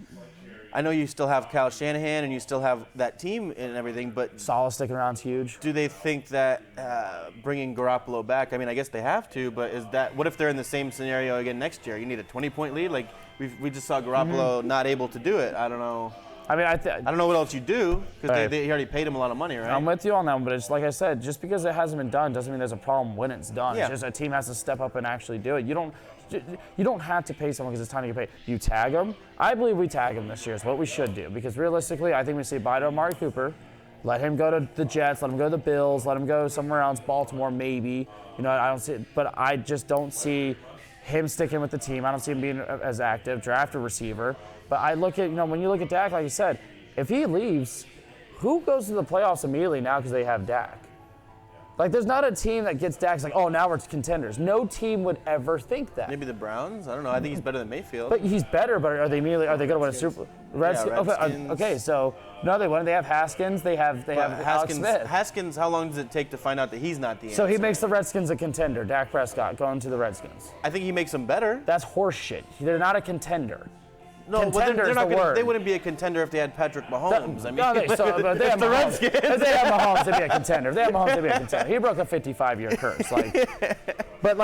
I know you still have Kyle Shanahan and you still have that team and everything, but Saleh sticking around's huge. Do they think that bringing Garoppolo back? I mean, I guess they have to, but what if they're in the same scenario again next year? You need a 20-point lead. Like we just saw Garoppolo not able to do it. I don't know. I mean, I don't know what else you do because they already paid him a lot of money, right? I'm with you on that one, but it's like I said, just because it hasn't been done doesn't mean there's a problem when it's done. Yeah. It's just a team has to step up and actually do it. You don't have to pay someone because it's time to get paid. You tag them. I believe we tag him this year is what we should do because realistically, I think we say bye to Amari Cooper. Let him go to the Jets. Let him go to the Bills. Let him go somewhere else, Baltimore maybe. I don't see it, but I just don't see him sticking with the team. I don't see him being as active. Draft a receiver. But I look at, when you look at Dak, like you said, if he leaves, who goes to the playoffs immediately now because they have Dak? Like, there's not a team that gets Dak. It's like, oh, now we're contenders. No team would ever think that. Maybe the Browns. I don't know. I think he's better than Mayfield. But he's better. But are they going to win a Super? Redskins. Okay. So no, they won. They have Haskins. They have Alex Smith. Haskins. How long does it take to find out that he's not the answer? So he makes the Redskins a contender. Dak Prescott going to the Redskins. I think he makes them better. That's horseshit. They're not a contender. No, contender is the word. They wouldn't be a contender if they had Patrick Mahomes. But they have the Mahomes. Redskins. If they have Mahomes, they'd be a contender. If they have Mahomes, they'd be a contender. He broke a 55-year curse. But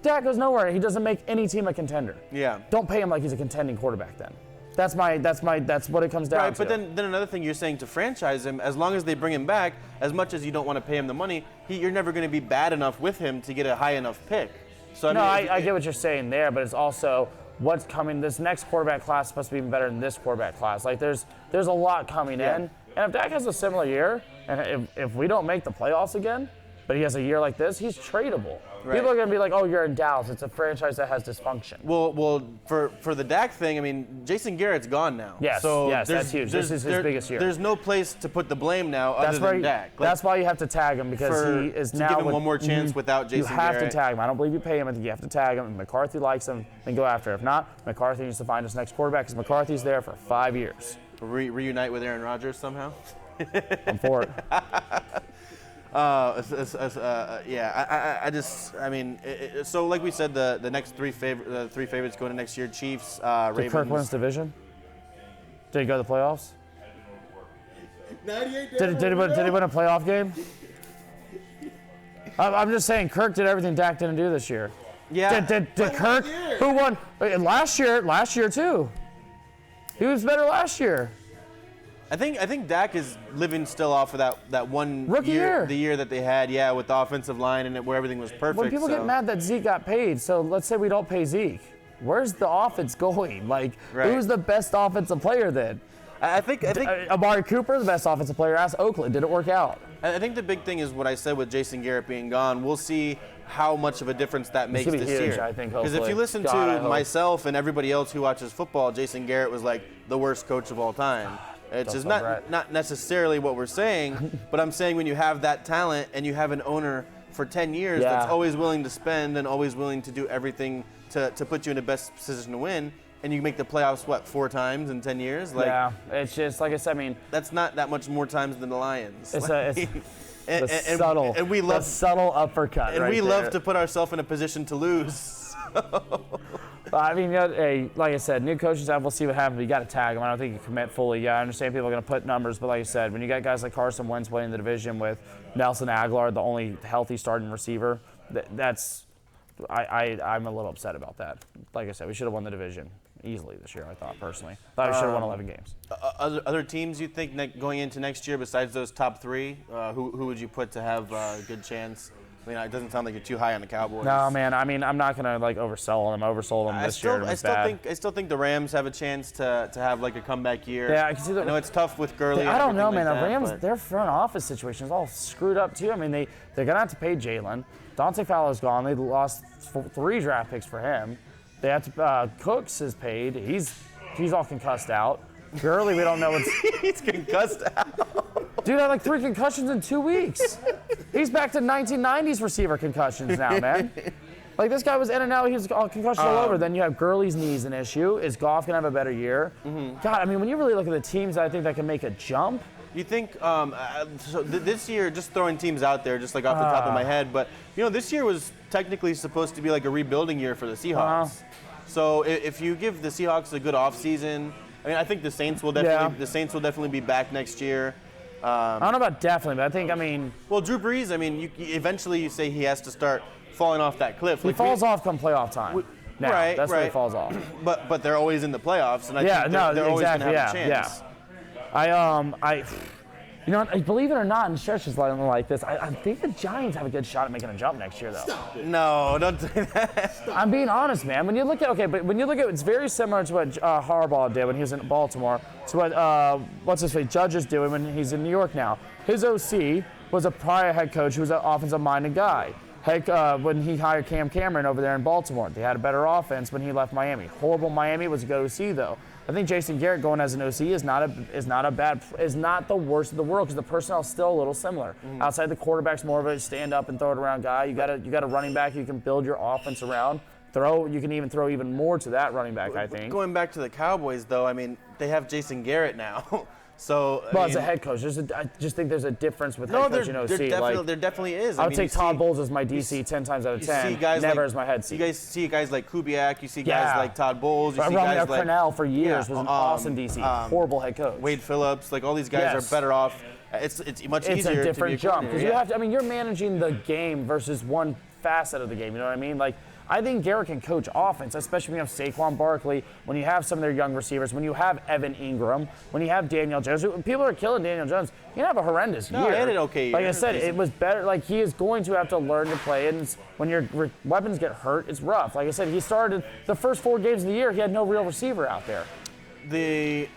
Dak goes nowhere. He doesn't make any team a contender. Yeah. Don't pay him like he's a contending quarterback then. That's what it comes down to. Right, but then another thing you're saying to franchise him, as long as they bring him back, as much as you don't want to pay him the money, you're never going to be bad enough with him to get a high enough pick. So I get what you're saying there, but it's also what's coming. This next quarterback class is supposed to be even better than this quarterback class. Like there's a lot coming in, and if Dak has a similar year, and if we don't make the playoffs again, But he has a year like this, he's tradable. Right. People are going to be like, oh, you're in Dallas. It's a franchise that has dysfunction. Well, for the Dak thing, I mean, Jason Garrett's gone now. Yes, so that's huge. This is his biggest year. There's no place to put the blame now other than Dak. That's why you have to tag him, because he is now. To give him one more chance without Jason Garrett. You have to tag him. I don't believe you pay him. I think you have to tag him. If McCarthy likes him, then go after him. If not, McCarthy needs to find his next quarterback, because McCarthy's there for 5 years. Reunite with Aaron Rodgers somehow? I'm for it. So like we said, the next three favorites going to next year: Chiefs, Ravens. Did Kirk win his division? Did he go to the playoffs? Did he win a playoff game? I'm just saying, Kirk did everything Dak didn't do this year. Yeah. Did Kirk, who won last year too? He was better last year. I think Dak is living still off of that one rookie year, the year that they had, with the offensive line and where everything was perfect. When people get mad that Zeke got paid, so let's say we don't pay Zeke, where's the offense going? Like, who's the best offensive player then? I think Amari Cooper, the best offensive player. Asked Oakland, did it work out? I think the big thing is what I said with Jason Garrett being gone. We'll see how much of a difference that makes this huge, year. I think, because if you listen to myself and everybody else who watches football, Jason Garrett was like the worst coach of all time. It's just not necessarily what we're saying, but I'm saying when you have that talent and you have an owner for 10 years that's always willing to spend and always willing to do everything to put you in the best position to win, and you make the playoffs, 4 times in 10 years? It's just, like I said, I mean, that's not that much more times than the Lions. It's the subtle uppercut. And we love to put ourselves in a position to lose. I mean, like I said, new coaching staff, we'll see what happens. You got to tag them. I don't think you commit fully. Yeah, I understand people are going to put numbers, but like I said, when you got guys like Carson Wentz winning the division with Nelson Aguilar, the only healthy starting receiver, I'm a little upset about that. Like I said, we should have won the division easily this year, I thought, personally. Thought we should have won 11 games. Other teams you think going into next year, besides those top 3, who would you put to have a good chance? I mean, it doesn't sound like you're too high on the Cowboys. No, man. I mean, I'm not gonna oversell them. Oversold them this year. I still think the Rams have a chance to have like a comeback year. Yeah, I can see that. I know it's tough with Gurley. I don't know, man. The Rams, their front office situation is all screwed up too. I mean, they're gonna have to pay Jalen. Dante Fowler's gone. They lost 3 draft picks for him. They have to. Cooks is paid. He's all concussed out. Gurley, we don't know what's. He's concussed out. Dude had like 3 concussions in 2 weeks. He's back to 1990s receiver concussions now, man. Like, this guy was in and out. He was concussion all over. Then you have Gurley's knees an issue. Is Goff going to have a better year? Mm-hmm. God, I mean, when you really look at the teams I think that can make a jump. You think, this year, just throwing teams out there, just like off the top of my head, but, this year was technically supposed to be like a rebuilding year for the Seahawks. So if you give the Seahawks a good offseason, I mean, I think the Saints will definitely be back next year. I don't know about definitely, but I mean... Well, Drew Brees, I mean, eventually you say he has to start falling off that cliff. He falls off come playoff time. That's where he falls off. But they're always in the playoffs, and I think they're always going to have a chance. Believe it or not, in stretches like this, I think the Giants have a good shot at making a jump next year, though. No, don't say that. I'm being honest, man. When you look at it's very similar to what Harbaugh did when he was in Baltimore, to what Judge is doing when he's in New York now. His OC was a prior head coach who was an offensive-minded guy. When he hired Cam Cameron over there in Baltimore, they had a better offense when he left Miami. Horrible Miami was a good OC, though. I think Jason Garrett going as an OC is not the worst of the world, because the personnel is still a little similar. Mm-hmm. Outside the quarterback's more of a stand up and throw it around guy. You got a running back you can build your offense around. You can even throw even more to that running back, I think. Going back to the Cowboys, though, I mean, they have Jason Garrett now. So, as a head coach, I just think there's a difference with head coach and OC. There definitely is. I would take Todd Bowles as my DC 10 times out of 10. Never as my head seat. You guys see guys like Kubiak. You see guys like Todd Bowles. You see Romeo guys like Crennel for years was an awesome DC. Horrible head coach. Wade Phillips. Like, all these guys are better off. It's much easier. It's a different jump because you have to. I mean, you're managing the game versus one facet of the game. You know what I mean? Like, I think Garrett can coach offense, especially when you have Saquon Barkley, when you have some of their young receivers, when you have Evan Ingram, when you have Daniel Jones. When people are killing Daniel Jones, he didn't have a horrendous year. No, he had an okay year. Like I said, it was better. Like, he is going to have to learn to play, and when your weapons get hurt, it's rough. Like I said, he started the first 4 games of the year, he had no real receiver out there. The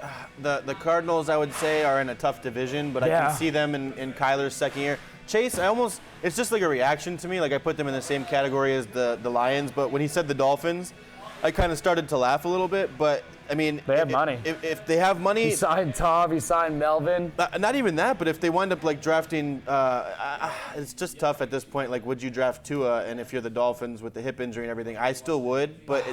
Cardinals, I would say, are in a tough division, but I can see them in Kyler's second year. Chase, it's just like a reaction to me. Like I put them in the same category as the Lions, but when he said the Dolphins, I kind of started to laugh a little bit. But I mean, they have money. If they have money, he signed Tom, he signed Melvin. Not even that, but if they wind up like drafting, it's just tough at this point. Like, would you draft Tua? And if you're the Dolphins with the hip injury and everything, I still would. But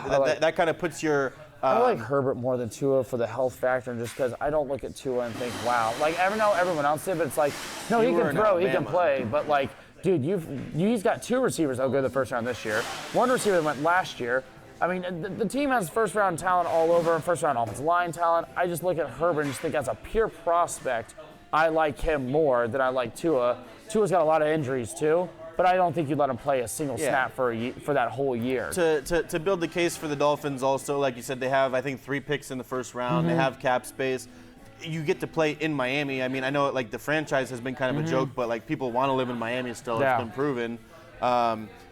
that kind of puts your. I like Herbert more than Tua for the health factor, and just because I don't look at Tua and think, wow. Like, I know everyone else did, but it's like, no, he can throw, he can play, but like, dude, he's got 2 receivers that'll go the first round this year. 1 receiver that went last year. I mean, the team has first-round talent all over, first-round offensive line talent. I just look at Herbert and just think as a pure prospect, I like him more than I like Tua. Tua's got a lot of injuries, too. But I don't think you'd let him play a single snap for that whole year. To build the case for the Dolphins also, like you said, they have, I think, 3 picks in the first round. They have cap space. You get to play in Miami. I mean, I know like the franchise has been kind of a joke, but like people want to live in Miami still. It's been proven.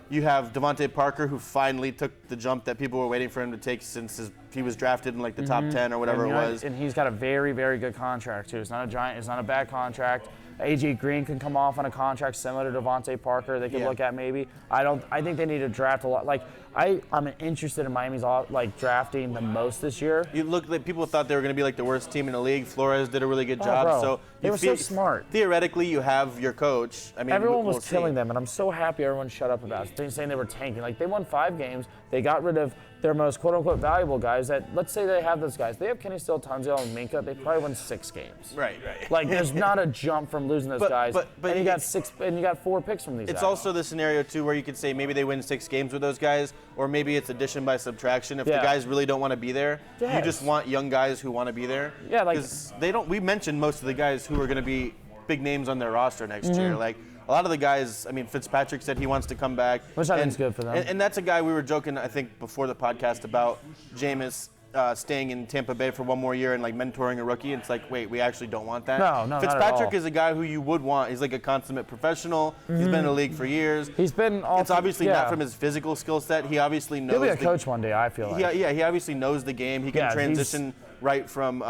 You have Devontae Parker, who finally took the jump that people were waiting for him to take since he was drafted in like the top 10 or whatever it was. And he's got a very, very good contract too. It's not a giant. It's not a bad contract. A.J. Green can come off on a contract similar to Devontae Parker. They could look at maybe. I think they need to draft a lot. Like I'm interested in Miami's like drafting the most this year. You look like people thought they were going to be like the worst team in the league. Flores did a really good job. Bro, so they were so smart. Theoretically, you have your coach. I mean, everyone was killing them, and I'm so happy everyone shut up about it. They're saying they were tanking. Like they won 5 games. They got rid of their most quote-unquote valuable guys. That let's say they have those guys. They have Kenny Still, Tunzel, and Minka. They probably win 6 games. Right. Like there's not a jump from losing those guys. But you got 6, and you got 4 picks from these guys. It's also the scenario too where you could say maybe they win 6 games with those guys, or maybe it's addition by subtraction. If the guys really don't want to be there, you just want young guys who want to be there. Yeah, like because they don't. We mentioned most of the guys who are going to be big names on their roster next year. Like a lot of the guys. I mean, Fitzpatrick said he wants to come back, which I think is good for them. And that's a guy we were joking, I think, before the podcast about Jameis staying in Tampa Bay for 1 more year and like mentoring a rookie. It's like, wait, we actually don't want that. No, Fitzpatrick is a guy who you would want. He's like a consummate professional. He's been in the league for years. He's been. It's obviously not from his physical skill set. He obviously knows. He'll be a coach one day. I feel like. Yeah. He obviously knows the game. He can transition right from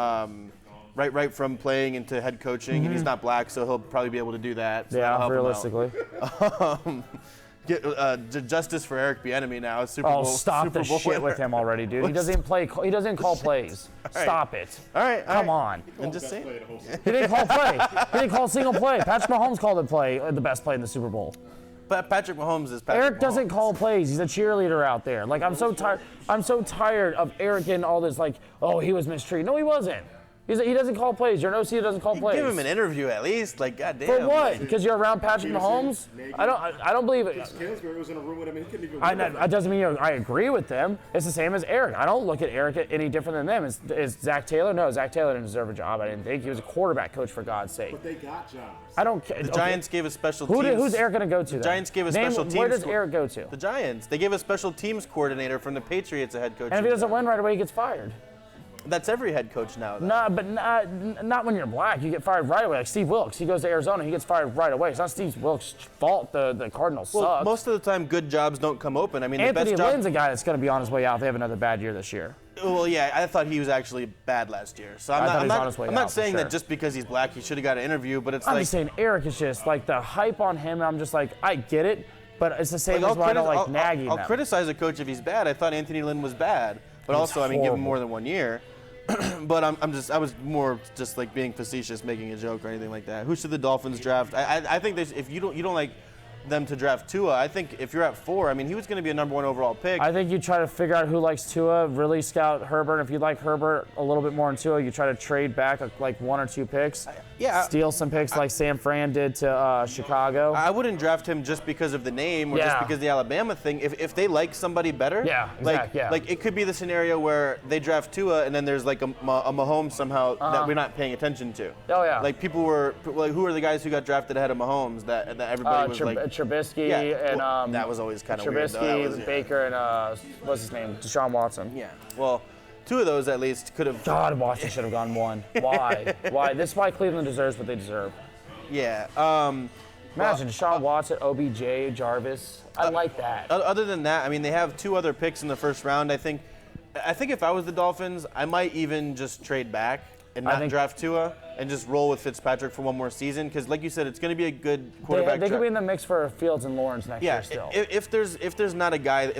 playing into head coaching, and he's not black, so he'll probably be able to do that. So realistically. Justice for Eric Bieniemy now. Super Bowl. Stop Super the Bowl shit winner. with him already, dude. He doesn't play. He doesn't call plays. Stop it. All right. Come on. I'm just saying. He didn't call play. He didn't call a single play. Patrick Mahomes called the best play in the Super Bowl. But Patrick Mahomes is Patrick Eric Mahomes. doesn't call plays. He's a cheerleader out there. Like I'm so tired. I'm so tired of Eric and all this. Like, oh, he was mistreated. No, he wasn't. He doesn't call plays. You're an OC that doesn't call plays. Give him an interview at least. Like, goddamn. For what? Because you're around Patrick Mahomes? I don't believe it. Kingsbury was in a room with him. He couldn't even. That doesn't mean I agree with them. It's the same as Eric. I don't look at Eric any different than them. Is Zach Taylor? No, Zach Taylor didn't deserve a job. I didn't think he was a quarterback coach for God's sake. But they got jobs. I don't care. The Giants gave a special teams. Who's Eric going to go to? The Giants gave a special teams. Where does Eric go to? The Giants. They gave a special teams coordinator from the Patriots a head coach. And if he doesn't win right away, he gets fired. That's every head coach now. No, but not when you're black. You get fired right away. Like Steve Wilkes, he goes to Arizona, he gets fired right away. It's not Steve Wilkes' fault. The Cardinals suck. Most of the time, good jobs don't come open. I mean, Anthony the best Lynn's a guy that's going to be on his way out if they have another bad year this year. Well, yeah, I thought he was actually bad last year. So I'm not saying that just because he's black, he should have got an interview. But I'm just saying Eric is just like the hype on him. I'm just like, I get it, but it's the same as why I don't like nagging I'll criticize a coach if he's bad. I thought Anthony Lynn was bad, but also, I mean, give him more than 1 year. But I was more just like being facetious, making a joke or anything like that. Who should the Dolphins draft? I think if you don't like them to draft Tua, I think if you're at 4, I mean, he was going to be a number 1 overall pick. I think you try to figure out who likes Tua, really scout Herbert. If you like Herbert a little bit more than Tua, you try to trade back like 1 or 2 picks. Steal some picks like San Fran did to Chicago. I wouldn't draft him just because of the name or just because of the Alabama thing. If they like somebody better, like it could be the scenario where they draft Tua and then there's like a Mahomes somehow that we're not paying attention to. Oh yeah. Like people were like, who are the guys who got drafted ahead of Mahomes that everybody was like. Trubisky and that was always kind of weird. Trubisky, Baker, and what's his name? Deshaun Watson. Yeah. Well, 2 of those at least could have. God, Washington should have gone 1. Why? Why? This is why Cleveland deserves what they deserve. Yeah. Imagine Deshaun Watson, OBJ, Jarvis. I like that. Other than that, I mean, they have 2 other picks in the first round. I think if I was the Dolphins, I might even just trade back. and not draft Tua and just roll with Fitzpatrick for one more season? Because, like you said, it's going to be a good quarterback. They could be in the mix for Fields and Lawrence next year still. If there's not a guy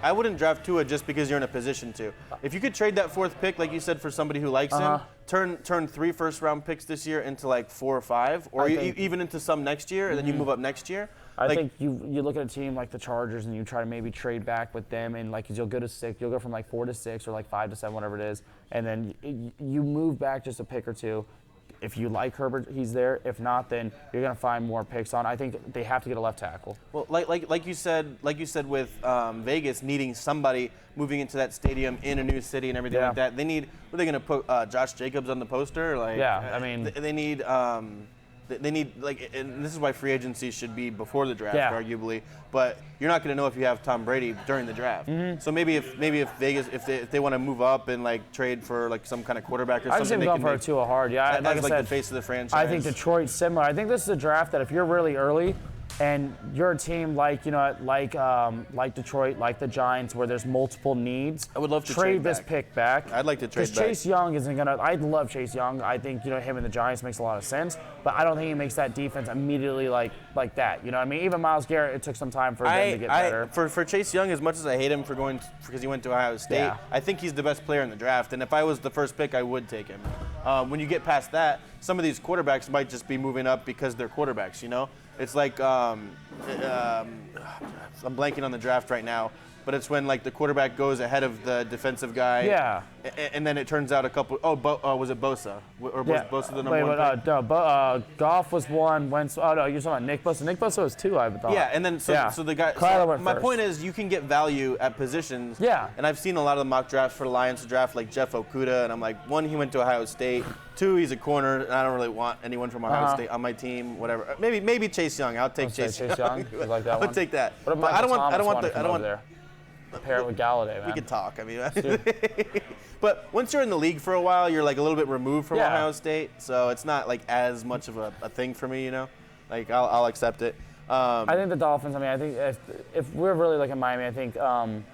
I wouldn't draft Tua just because you're in a position to. If you could trade that 4th pick, like you said, for somebody who likes him, turn 3 first-round picks this year into like 4 or 5, or even into some next year, and then you move up next year. I think you look at a team like the Chargers and you try to maybe trade back with them, and like you'll go to 6, you'll go from like 4 to 6 or like 5 to 7, whatever it is, and then you move back just a pick or two. If you like Herbert, he's there. If not, then you're going to find more picks on. I think they have to get a left tackle. Well, like you said with Vegas needing somebody moving into that stadium in a new city and everything like that. They need. Are they going to put Josh Jacobs on the poster? They need. They need, and this is why free agency should be before the draft, arguably. But you're not going to know if you have Tom Brady during the draft. So maybe if Vegas, if they want to move up and trade for some kind of quarterback or something, I just going for Tua hard. Yeah, like I said, the face of the franchise. I think Detroit's similar. I think this is a draft that if you're really early and you're a team like Detroit, like the Giants, where there's multiple needs, I would love to trade this pick back. I'd like to trade back. Because Chase Young isn't gonna. I love Chase Young. I think him and the Giants makes a lot of sense. But I don't think he makes that defense immediately like that. You know what I mean? Even Myles Garrett, it took some time for them to get better. For Chase Young, as much as I hate him because he went to Ohio State, I think he's the best player in the draft. And if I was the first pick, I would take him. When you get past that, some of these quarterbacks might just be moving up because they're quarterbacks. It's like I'm blanking on the draft right now, but it's when the quarterback goes ahead of the defensive guy. Yeah. And then it turns out a couple. Was it Bosa? Or was Bosa the number 1 pick? No, Goff was 1. Wentz. Oh no, you're talking about Nick Bosa. Nick Bosa was 2, I thought. Yeah, and then so the guy. Kyler went my first. point is, you can get value at positions. Yeah. And I've seen a lot of the mock drafts for the Lions draft, like Jeff Okudah, and I'm like, 1, he went to Ohio State. 2, he's a corner, and I don't really want anyone from Ohio State on my team. Whatever. Maybe Chase Young. I'll take Chase Young. You like that one? I'll take that. What about I don't want there. Pair it with Galladay, man. We could talk. I mean, but once you're in the league for a while, you're a little bit removed from Ohio State, so it's not as much of a thing for me, I'll accept it. I think the Dolphins. I mean, I think if we're really looking at Miami, I think I'm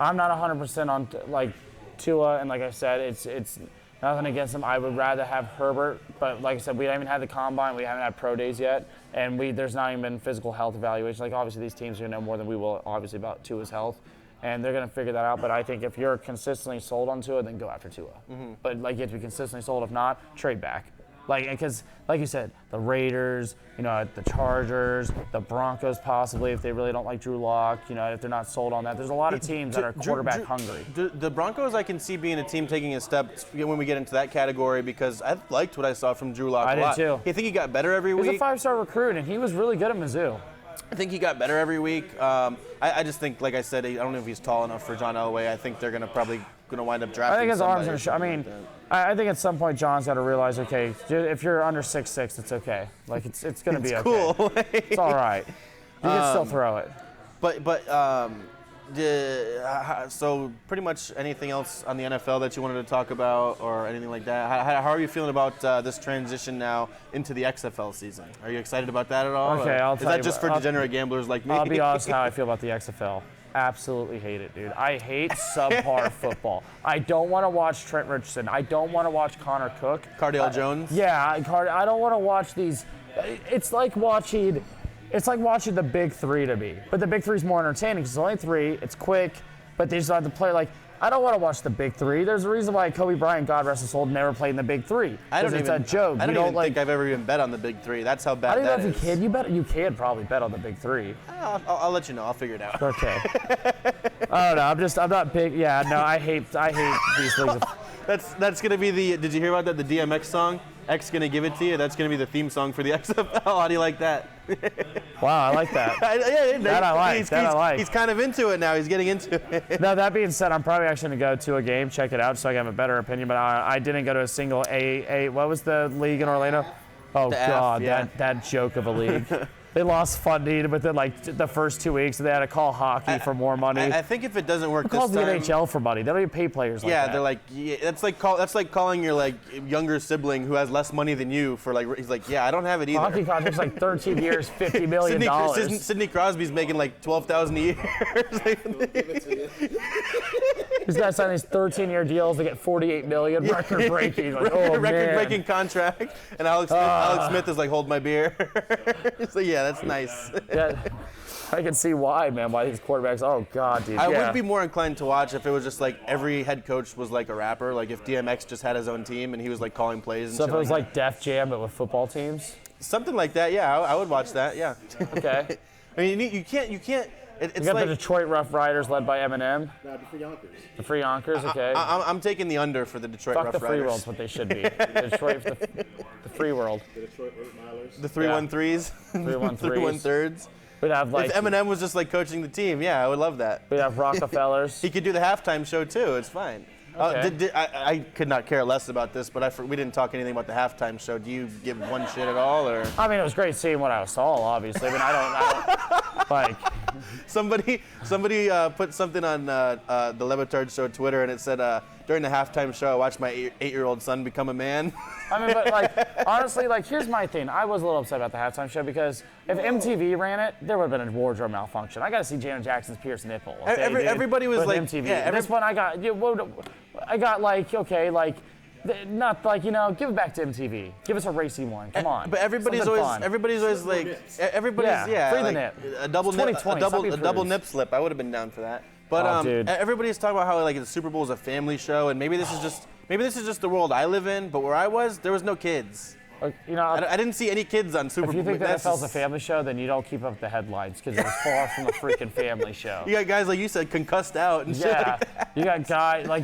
not 100% on Tua, and like I said, it's nothing against him. I would rather have Herbert, but like I said, we haven't had the combine, we haven't had pro days yet, and there's not even been physical health evaluation. Obviously these teams are going to know more than we will, obviously, about Tua's health, and they're going to figure that out. But I think if you're consistently sold on Tua, then go after Tua. But you have to be consistently sold. If not, trade back. Because, like you said, the Raiders, the Chargers, the Broncos possibly, if they really don't like Drew Lock, if they're not sold on that. There's a lot of teams that are quarterback hungry. The Broncos, I can see being a team taking a step when we get into that category, because I liked what I saw from Drew Lock a lot. I did too. I think he got better every week. He's a 5-star recruit, and he was really good at Mizzou. I think he got better every week. I just think, like I said, I don't know if he's tall enough for John Elway. I think they're probably going to wind up drafting. I think his arm's going to show. I mean, I think at some point John's got to realize, okay, if you're under 6'6", it's okay. It's going to be okay. Cool. It's all right. You can still throw it. So pretty much anything else on the NFL that you wanted to talk about or anything like that? How are you feeling about this transition now into the XFL season? Are you excited about that at all? Okay, I'll tell you. Is that just for degenerate gamblers like me? I'll be honest how I feel about the XFL. Absolutely hate it, dude. I hate subpar football. I don't want to watch Trent Richardson. I don't want to watch Connor Cook. Cardale Jones? Yeah, I don't want to watch these. It's like watching the Big Three to me. But the Big Three's more entertaining because it's only 3. It's quick, but they just have to play I don't want to watch the Big Three. There's a reason why Kobe Bryant, God rest his soul, never played in the Big Three. It's a joke. I don't even think I've ever even bet on the Big Three. That's how bad that is. I don't know if you can. You can probably bet on the Big Three. I'll let you know. I'll figure it out. Okay. I don't know. I'm not big. Yeah, no, I hate these leagues. That's gonna be the. Did you hear about that? The DMX song. X gonna give it to you. That's gonna be the theme song for the XFL. How do you like that? Wow, I like that. I like. He's kind of into it now. He's getting into it. No, that being said, I'm probably actually gonna go to a game, check it out, so I can have a better opinion. But I didn't go to a single A. What was the league in Orlando? Oh God, that joke of a league. They lost funding within the first 2 weeks, and they had to call hockey for more money. I think if it doesn't work Who this calls time, the NHL for money? They don't even pay players like that. Yeah, they're like, that's like calling your younger sibling who has less money than you for he's like, yeah, I don't have it either. Hockey contract's 13 years, $50 million. Sidney Crosby's making $12,000 a year. He's got to sign these 13-year deals to get $48 million, record-breaking. Like, record-breaking contract. And Alex Smith is like, hold my beer. So yeah, that's nice. Yeah, I can see why, man. Why these quarterbacks? Oh God, dude. I would be more inclined to watch if it was just like every head coach was like a rapper. Like if DMX just had his own team and he was like calling plays. And so if shit it was like Def Jam but with football teams. Something like that, yeah. I would watch that, yeah. Okay. I mean, you can't. It's you got like the Detroit Rough Riders led by Eminem. Nah, the free Yonkers. The Free Yonkers, okay. I'm taking the under for the Detroit Fuck Rough the Free Riders. World's what they should be. Detroit, the Free World. The Detroit 8 Milers. The 3-1-3s. 3-1-3s. 3-1-3s. We'd have like. If Eminem was just like coaching the team, yeah, I would love that. We'd have Rockefellers. He could do the halftime show too. It's fine. Okay. I could not care less about this, but we didn't talk anything about the halftime show. Do you give one shit at all, or? I mean, it was great seeing what I saw. Obviously, I mean, I don't like. Somebody put something on the Levitard Show Twitter, and it said during the halftime show, I watched my 8-year-old son become a man. I mean, but like honestly, like here's my thing. I was a little upset about the halftime show because if MTV ran it, there would have been a wardrobe malfunction. I got to see Janet Jackson's pierced nipple. Okay, Everybody was with like, MTV. yeah, This one I got like okay, like. Not like give it back to MTV. Give us a racy one. Come on. But everybody's Something always fun. like free the like nip. a double nip, a double nip slip. I would have been down for that. But dude. everybody's talking about how like the Super Bowl is a family show, and maybe this is just the world I live in. But where I was, there was no kids. I didn't see any kids on Super Bowl. If you think the NFL's a family show, then you don't keep up with the headlines because it was far from a freaking family show. You got guys like you said concussed out and shit like that. You got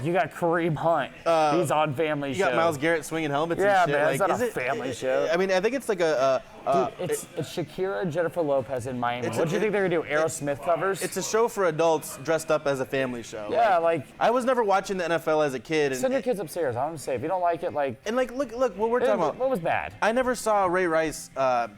you got Kareem Hunt. He's on family show. You got Myles Garrett swinging helmets yeah, and shit. Man, like, it's not a family show. I mean, I think it's like Dude, it's Shakira and Jennifer Lopez in Miami. What do you think they're gonna do? Aerosmith covers? It's a show for adults dressed up as a family show. Yeah, like I was never watching the NFL as a kid. Send your kids upstairs. I'm gonna say if you don't like it, like. And like, look, what we're talking about. What was bad? I never saw Ray Rice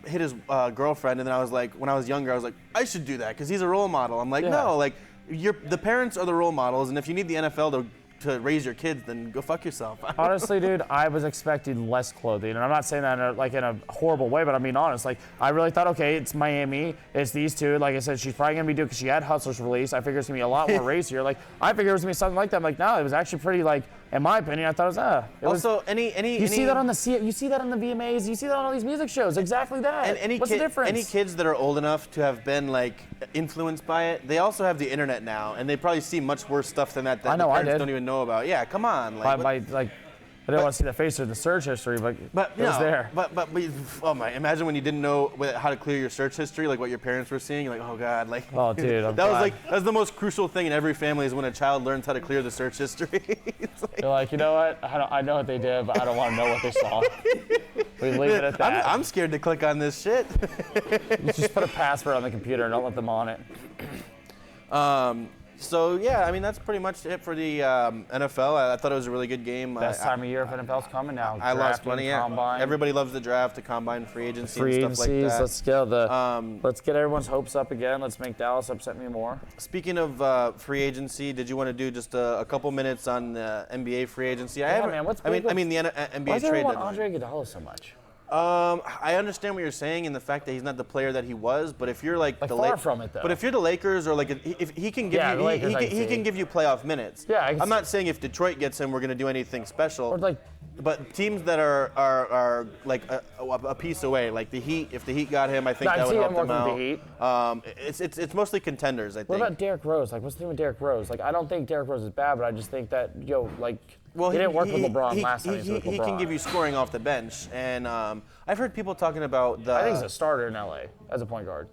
hit his girlfriend, and then I was like, when I was younger, I was like, I should do that because he's a role model. I'm like, no, like, the parents are the role models, and if you need the NFL to raise your kids, then go fuck yourself. Honestly, dude, I was expecting less clothing, and I'm not saying that in a horrible way, but I'm being honest. Like, I really thought, okay, it's Miami, it's these two. Like I said, she's probably gonna be doing because she had Hustlers release. I figured it's gonna be a lot more racier. Like, I figured it was gonna be something like that. I'm like, no, it was actually pretty like. In my opinion, I thought it was also, you see that on the VMAs, you see that on all these music shows, exactly that. And what's the difference? Any kids that are old enough to have been like influenced by it, they also have the internet now, and they probably see much worse stuff than that the parents don't even know about. Yeah, come on. I didn't want to see the face or the search history, but it was there. But oh my! Imagine when you didn't know how to clear your search history, like what your parents were seeing. You're like, oh god, like. Oh dude, that's the most crucial thing in every family is when a child learns how to clear the search history. You're like, you know what? I know what they did, but I don't want to know what they saw. We leave it at that. I'm scared to click on this shit. You just put a password on the computer and don't let them on it. So yeah, I mean that's pretty much it for the NFL. I thought it was a really good game. Best time of year if NFL's coming now. I lost money. Yeah, combine. Everybody loves the draft, the combine, free agency, and stuff like that. Let's get everyone's hopes up again. Let's make Dallas upset me more. Speaking of free agency, did you want to do just a couple minutes on the NBA free agency? Yeah, man. I mean the NBA trade deadline. Why does everyone want Andre Iguodala so much? I understand what you're saying in the fact that he's not the player that he was, but if you're like the far from it though. But if you're the Lakers or like if he can give he can give you playoff minutes. Yeah, I'm not saying if Detroit gets him we're going to do anything special. Or like, but teams that are like a piece away, like the Heat. If the Heat got him, I think that would help them out. It's mostly contenders, I think. What about Derrick Rose? Like, what's the thing with Derrick Rose? Like, I don't think Derrick Rose is bad, but I just think that he didn't work with LeBron last time. He can give you scoring off the bench, and I've heard people talking about I think he's a starter in LA as a point guard.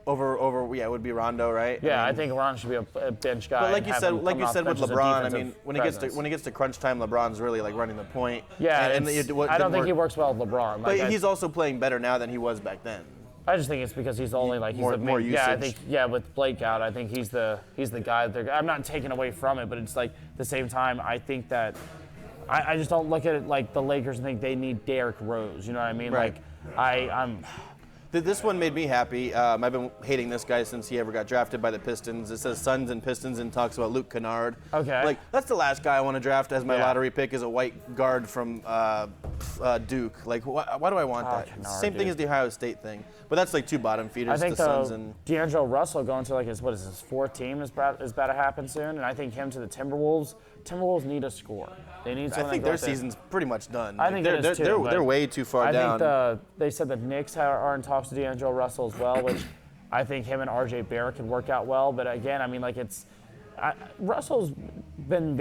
It would be Rondo, right? Yeah, I think Rondo should be a bench guy. But like you said with LeBron, I mean, when he gets to crunch time, LeBron's really like running the point. Yeah, I don't think he works well with LeBron. But he's also playing better now than he was back then. I just think it's because he's only more usage. Yeah, I think with Blake out, I think he's the guy that I'm not taking away from it, but it's like at the same time I think that I just don't look at it like the Lakers and think they need Derrick Rose. You know what I mean? Right. Like I'm. This one made me happy. I've been hating this guy since he ever got drafted by the Pistons. It says Suns and Pistons and talks about Luke Kennard. Okay. Like, that's the last guy I want to draft as my lottery pick is a white guard from Duke. Like, why do I want that? Kennard, Same thing as the Ohio State thing. But that's like two bottom feeders, I think the Suns and D'Angelo Russell going to like his fourth team is about to happen soon, and I think him to the Timberwolves. Timberwolves need a score. They need someone. I think their season's pretty much done. I think they're way too far down. I think they said the Knicks are in talks to D'Angelo Russell as well, which I think him and RJ Barrett could work out well. But again, I mean, like Russell's been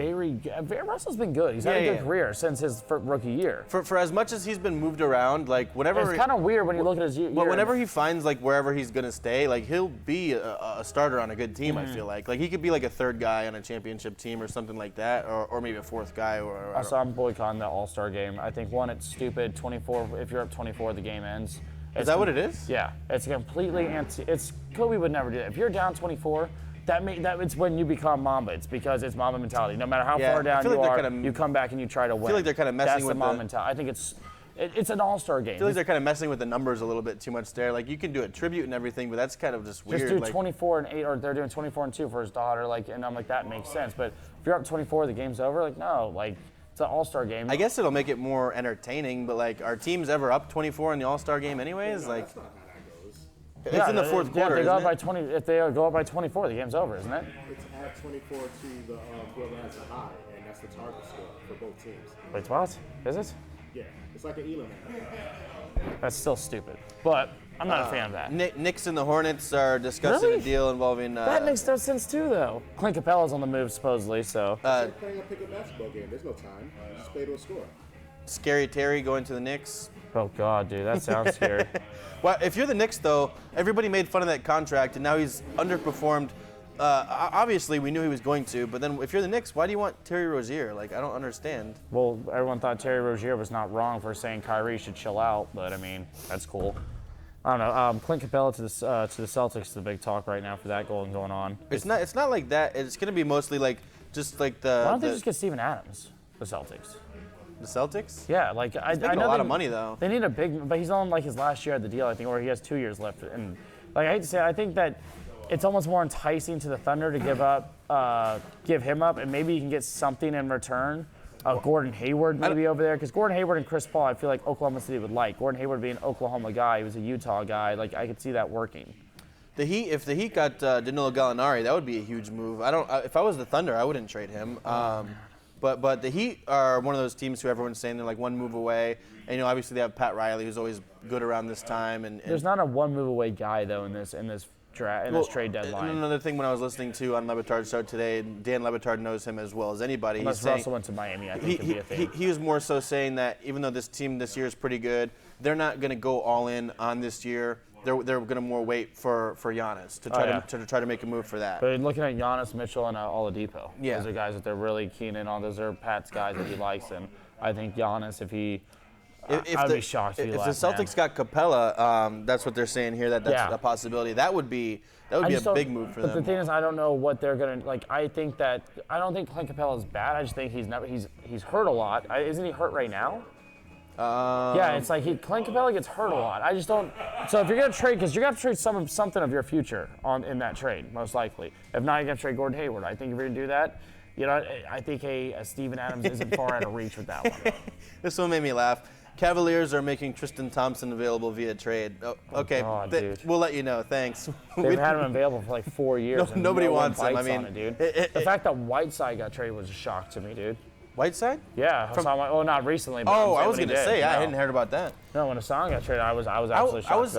Russell's been good. He's had a good career since his rookie year. For as much as he's been moved around, like whenever it's kind of weird when you look at his year. But whenever he finds like wherever he's gonna stay, like he'll be a starter on a good team. I feel like he could be like a third guy on a championship team or something like that, or maybe a fourth guy. So I'm boycotting the All-Star game. I think one, it's stupid. 24. If you're up 24, the game ends. Is that what it is? Yeah, it's completely It's Kobe would never do that. If you're down 24. That it's when you become Mamba. It's because it's Mamba mentality. No matter how far down you are, you come back and you try to win. I feel like they're kind of messing with the Mamba mentality. I think it's an all-star game. I feel like they're kind of messing with the numbers a little bit too much there. Like you can do a tribute and everything, but that's kind of just weird. Just do 24 and 8, or they're doing 24 and 2 for his daughter. Like, and I'm like, that makes sense. But if you're up 24, the game's over. Like, no, like it's an all-star game. I guess it'll make it more entertaining. But like, are teams ever up 24 in the all-star game anyways? Like. It's in the fourth quarter. If they go up by 20, if they go up by 24, the game's over, isn't it? It's at 24 to the whoever has the high, and that's the target score for both teams. Wait, what? Is it? Yeah, it's like an Elam. That's still stupid, but I'm not a fan of that. Knicks and the Hornets are discussing a deal involving. That makes no sense too, though. Clint Capella's on the move supposedly, so. It's like playing a pickup basketball game. There's no time. You just play to a score. Scary Terry going to the Knicks. Oh God, dude, that sounds scary. Well, if you're the Knicks, though, everybody made fun of that contract, and now he's underperformed. Obviously, we knew he was going to, but then if you're the Knicks, why do you want Terry Rozier? Like, I don't understand. Well, everyone thought Terry Rozier was not wrong for saying Kyrie should chill out, but I mean, that's cool. I don't know. Clint Capella to the Celtics is the big talk right now for that going on. It's not like that. It's going to be mostly like just like the. Why don't they just get Steven Adams, the Celtics? The Celtics? Yeah, like I know a lot of money though. They need a big, but he's on like his last year of the deal, I think, or he has 2 years left. And like I hate to say, I think that it's almost more enticing to the Thunder to give him up, and maybe you can get something in return. Gordon Hayward maybe over there, because Gordon Hayward and Chris Paul, I feel like Oklahoma City would like. Gordon Hayward being an Oklahoma guy, he was a Utah guy. Like I could see that working. If the Heat got Danilo Gallinari, that would be a huge move. If I was the Thunder, I wouldn't trade him. But the Heat are one of those teams who everyone's saying they're like one move away. And obviously they have Pat Riley, who's always good around this time. And there's not a one move away guy though in this trade deadline. Another thing when I was listening to on LeBatard's show today, Dan LeBatard knows him as well as anybody. Unless Russell went to Miami, I think could be a thing. He was more so saying that even though this team this year is pretty good, they're not going to go all in on this year. They're going to more wait for Giannis to try to make a move for that. But looking at Giannis, Mitchell, and Oladipo, those are guys that they're really keen in on. Those are Pat's guys that he likes, and I think Giannis, I'd be shocked if the Celtics got Capella, that's what they're saying here. That's a possibility. That would be a big move for them. But the thing is, I don't know what they're gonna like. I don't think Clint Capella is bad. I just think he's hurt a lot. Isn't he hurt right now? Yeah, it's like Clint Capella gets hurt a lot. I just don't. So if you're gonna trade, because you're gonna trade something of your future in that trade, most likely. If not, you're gonna trade Gordon Hayward. I think if you're gonna do that, I think a Steven Adams isn't far out of reach with that one. This one made me laugh. Cavaliers are making Tristan Thompson available via trade. Oh, okay, God, we'll let you know. Thanks. They've had him available for like 4 years. Nobody wants him. I mean, dude. The fact that Whiteside got traded was a shock to me, dude. Whiteside? Yeah. Not recently. But I was gonna say I hadn't heard about that. No, when Hassan got traded, I was absolutely shocked.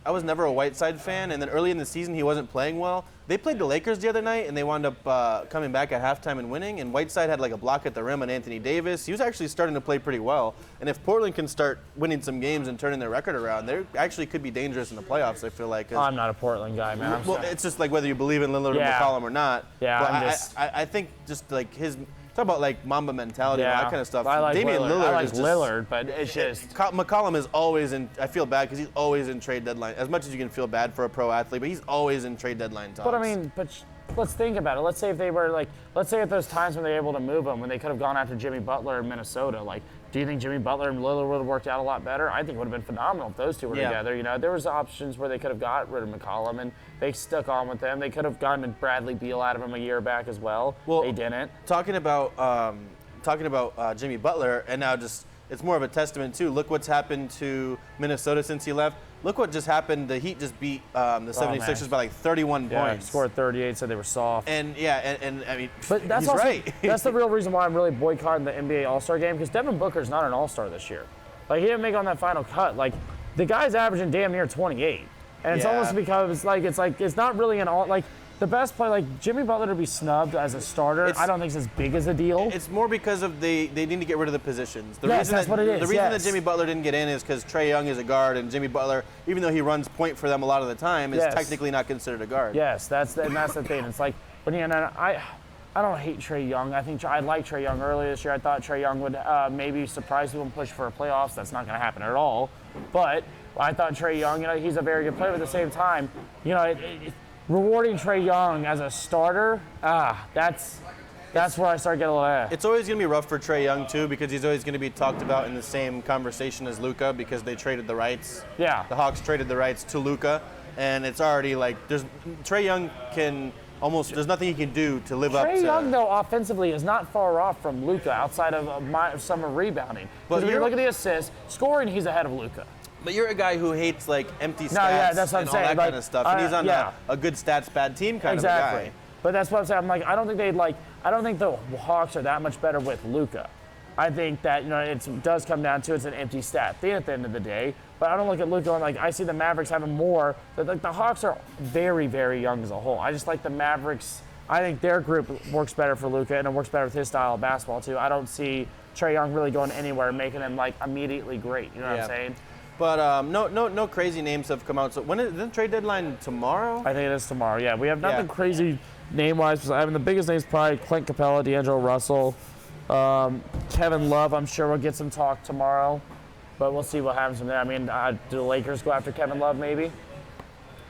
I was never a Whiteside fan, and then early in the season he wasn't playing well. They played the Lakers the other night, and they wound up coming back at halftime and winning. And Whiteside had like a block at the rim on Anthony Davis. He was actually starting to play pretty well. And if Portland can start winning some games and turning their record around, they actually could be dangerous in the playoffs. I feel like. I'm not a Portland guy, man. Well, it's just like whether you believe in Lillard or McCollum or not. Yeah, but I think just like his. Talk about like Mamba mentality and all that kind of stuff. I like Damian Lillard. I like Lillard, but it's just McCollum is always in. I feel bad because he's always in trade deadline. As much as you can feel bad for a pro athlete, but he's always in trade deadline talks. But I mean, let's think about it. Let's say if they were like, let's say at those times when they were able to move him, when they could have gone after Jimmy Butler in Minnesota, like, do you think Jimmy Butler and Lillard would have worked out a lot better? I think it would have been phenomenal if those two were together. There was options where they could have got rid of McCollum and they stuck on with them. They could have gotten Bradley Beal out of him a year back as well. They didn't. Talking about Jimmy Butler, and now just it's more of a testament too. Look what's happened to Minnesota since he left. Look what just happened. The Heat just beat the 76ers by like 31 points. Scored 38, said they were soft. And and I mean, but that's he's also, right. That's the real reason why I'm really boycotting the NBA All-Star game, because Devin Booker's not an All-Star this year. Like, he didn't make it on that final cut. Like, the guy's averaging damn near 28. And it's almost because it's not really an all, like, the best play, like Jimmy Butler to be snubbed as a starter, I don't think it's as big as a deal. It's more because of they need to get rid of the positions. That's what it is. The reason that Jimmy Butler didn't get in is because Trae Young is a guard, and Jimmy Butler, even though he runs point for them a lot of the time, is technically not considered a guard. Yes, that's the thing. It's like, I don't hate Trae Young. I like Trae Young earlier this year. I thought Trae Young would maybe surprise people and push for a playoffs. That's not going to happen at all. But I thought Trae Young, he's a very good player. But at the same time, rewarding Trae Young as a starter, that's where I start getting a little. It's always going to be rough for Trae Young too, because he's always going to be talked about in the same conversation as Luka, because they traded the rights. Yeah. The Hawks traded the rights to Luka, and it's already like Trae Young can almost there's nothing he can do to live up to. Trae Young, though, offensively is not far off from Luka outside of some rebounding. But when you look at the assists, scoring, he's ahead of Luka. But you're a guy who hates like empty stats that's what and I'm all saying. that kind of stuff, and he's on a good stats bad team kind of a guy. But that's what I'm saying. I'm like, I don't think the Hawks are that much better with Luka. I think that it does come down to it's an empty stat thing at the end of the day. But I don't look at Luka and like I see the Mavericks having more. But like the Hawks are very, very young as a whole. I just like the Mavericks. I think their group works better for Luka, and it works better with his style of basketball too. I don't see Trae Young really going anywhere and making him like immediately great. You know what I'm saying? But no crazy names have come out. So when is the trade deadline tomorrow? I think it is tomorrow. Yeah, we have nothing crazy name-wise. I mean, the biggest names probably Clint Capella, D'Angelo Russell, Kevin Love. I'm sure we'll get some talk tomorrow, but we'll see what happens from there. I mean, do the Lakers go after Kevin Love? Maybe.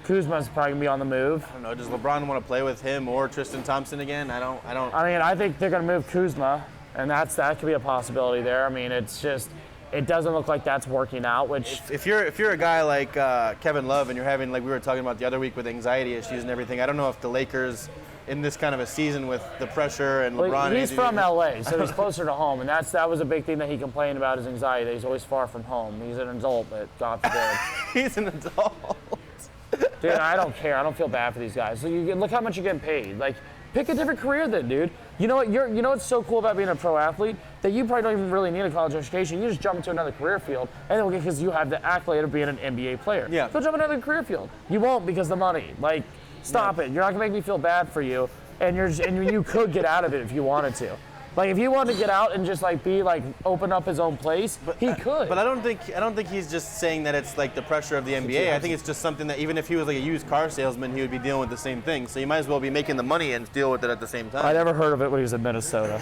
Kuzma's probably gonna be on the move. I don't know. Does LeBron want to play with him or Tristan Thompson again? I don't. I mean, I think they're gonna move Kuzma, and that could be a possibility there. I mean, it's just. It doesn't look like that's working out. Which if you're a guy like Kevin Love and you're having, like we were talking about the other week, with anxiety issues and everything, I don't know if the Lakers in this kind of a season with the pressure and LeBron. He's from LA, so he's closer to home, and that was a big thing that he complained about, his anxiety. That he's always far from home. He's an adult, but God forbid. He's an adult. Dude, I don't care. I don't feel bad for these guys. So look how much you're getting paid. Like, pick a different career then, dude. You know what? You know what's so cool about being a pro athlete? That you probably don't even really need a college education. You just jump into another career field, and then because you have the accolade of being an NBA player. Yeah. Go jump into another career field. You won't because of the money. Like, stop it. You're not gonna make me feel bad for you, and you could get out of it if you wanted to. Like, if he wanted to get out and just open up his own place, he could. But I don't think he's just saying that it's like the pressure of the NBA. I think it's just something that even if he was like a used car salesman, he would be dealing with the same thing. So you might as well be making the money and deal with it at the same time. I never heard of it when he was in Minnesota.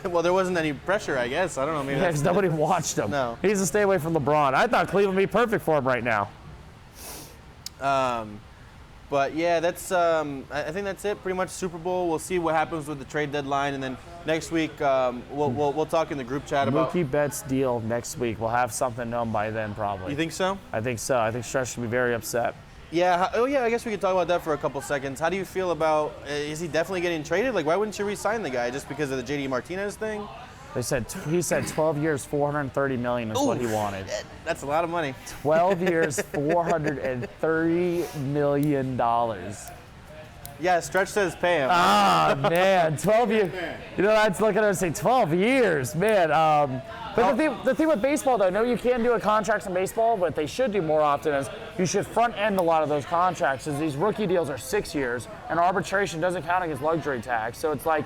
Well, there wasn't any pressure, I guess. I don't know. Maybe because nobody watched him. No. He needs to stay away from LeBron. I thought Cleveland would be perfect for him right now. But yeah, that's I think that's it. Pretty much Super Bowl. We'll see what happens with the trade deadline, and then next week we'll talk in the group chat about Mookie Betts' deal next week. We'll have something known by then, probably. You think so? I think so. I think Stretch should be very upset. Yeah. I guess we could talk about that for a couple seconds. How do you feel about? Is he definitely getting traded? Like, why wouldn't you re-sign the guy just because of the JD Martinez thing? He said 12 years, $430 million is what he wanted. That's a lot of money. 12 years, $430 million. Yeah, Stretch says pay him. Ah, man, 12 years. You know, I'd look at her and say 12 years, man. But the thing with baseball, though, no, you can do a contract in baseball, but they should do more often is you should front end a lot of those contracts, as these rookie deals are 6 years, and arbitration doesn't count against luxury tax. So it's like,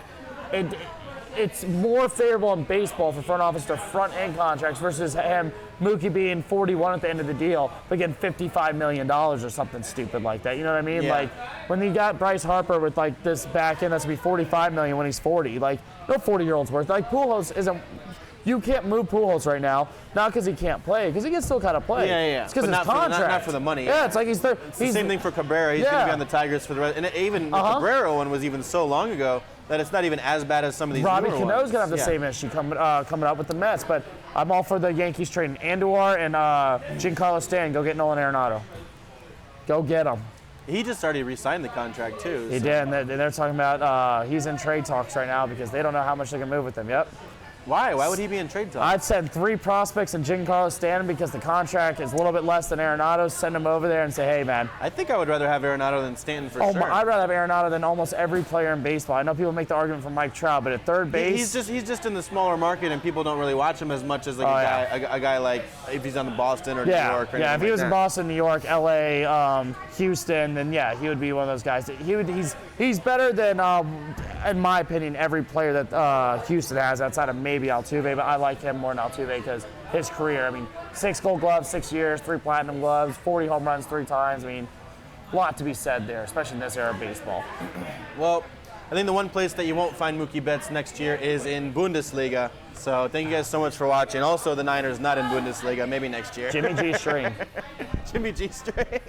it's more favorable in baseball for front office to front end contracts versus Mookie being 41 at the end of the deal, but getting $55 million or something stupid like that. You know what I mean? Yeah. Like when you got Bryce Harper with like this back end that's gonna be $45 million when he's 40. Like no 40-year-old's worth. Like Pujols isn't. You can't move Pujols right now, not because he can't play, because he can still kind of play. Yeah. It's because his contract. Not for the money. Yeah, it's like he's the same thing for Cabrera. He's going to be on the Tigers for the rest. And even the Cabrera one was even so long ago that it's not even as bad as some of these Robbie newer Cano's ones. going to have the same issue coming up with the Mets, but I'm all for the Yankees trading Andujar and Giancarlo Stanton. Go get Nolan Arenado. Go get him. He just already re-signed the contract, too. He did, and they're talking about he's in trade talks right now because they don't know how much they can move with him. Yep. Why? Why would he be in trade talks? I'd send 3 prospects and Giancarlo Stanton because the contract is a little bit less than Arenado's. Send him over there and say, hey, man. I think I would rather have Arenado than Stanton for sure. I'd rather have Arenado than almost every player in baseball. I know people make the argument for Mike Trout, but at third base, he's just in the smaller market, and people don't really watch him as much as like a guy like if he's on the Boston or New York. Or if he was in like Boston, New York, LA, Houston, then he would be one of those guys. He's better than, in my opinion, every player that Houston has outside of maybe Altuve, but I like him more than Altuve because his career. I mean, 6 Gold Gloves, 6 years, 3 Platinum Gloves, 40 home runs 3 times. I mean, a lot to be said there, especially in this era of baseball. Well, I think the one place that you won't find Mookie Betts next year is in Bundesliga. So thank you guys so much for watching. Also, the Niners not in Bundesliga, maybe next year. Jimmy G String. Jimmy G String.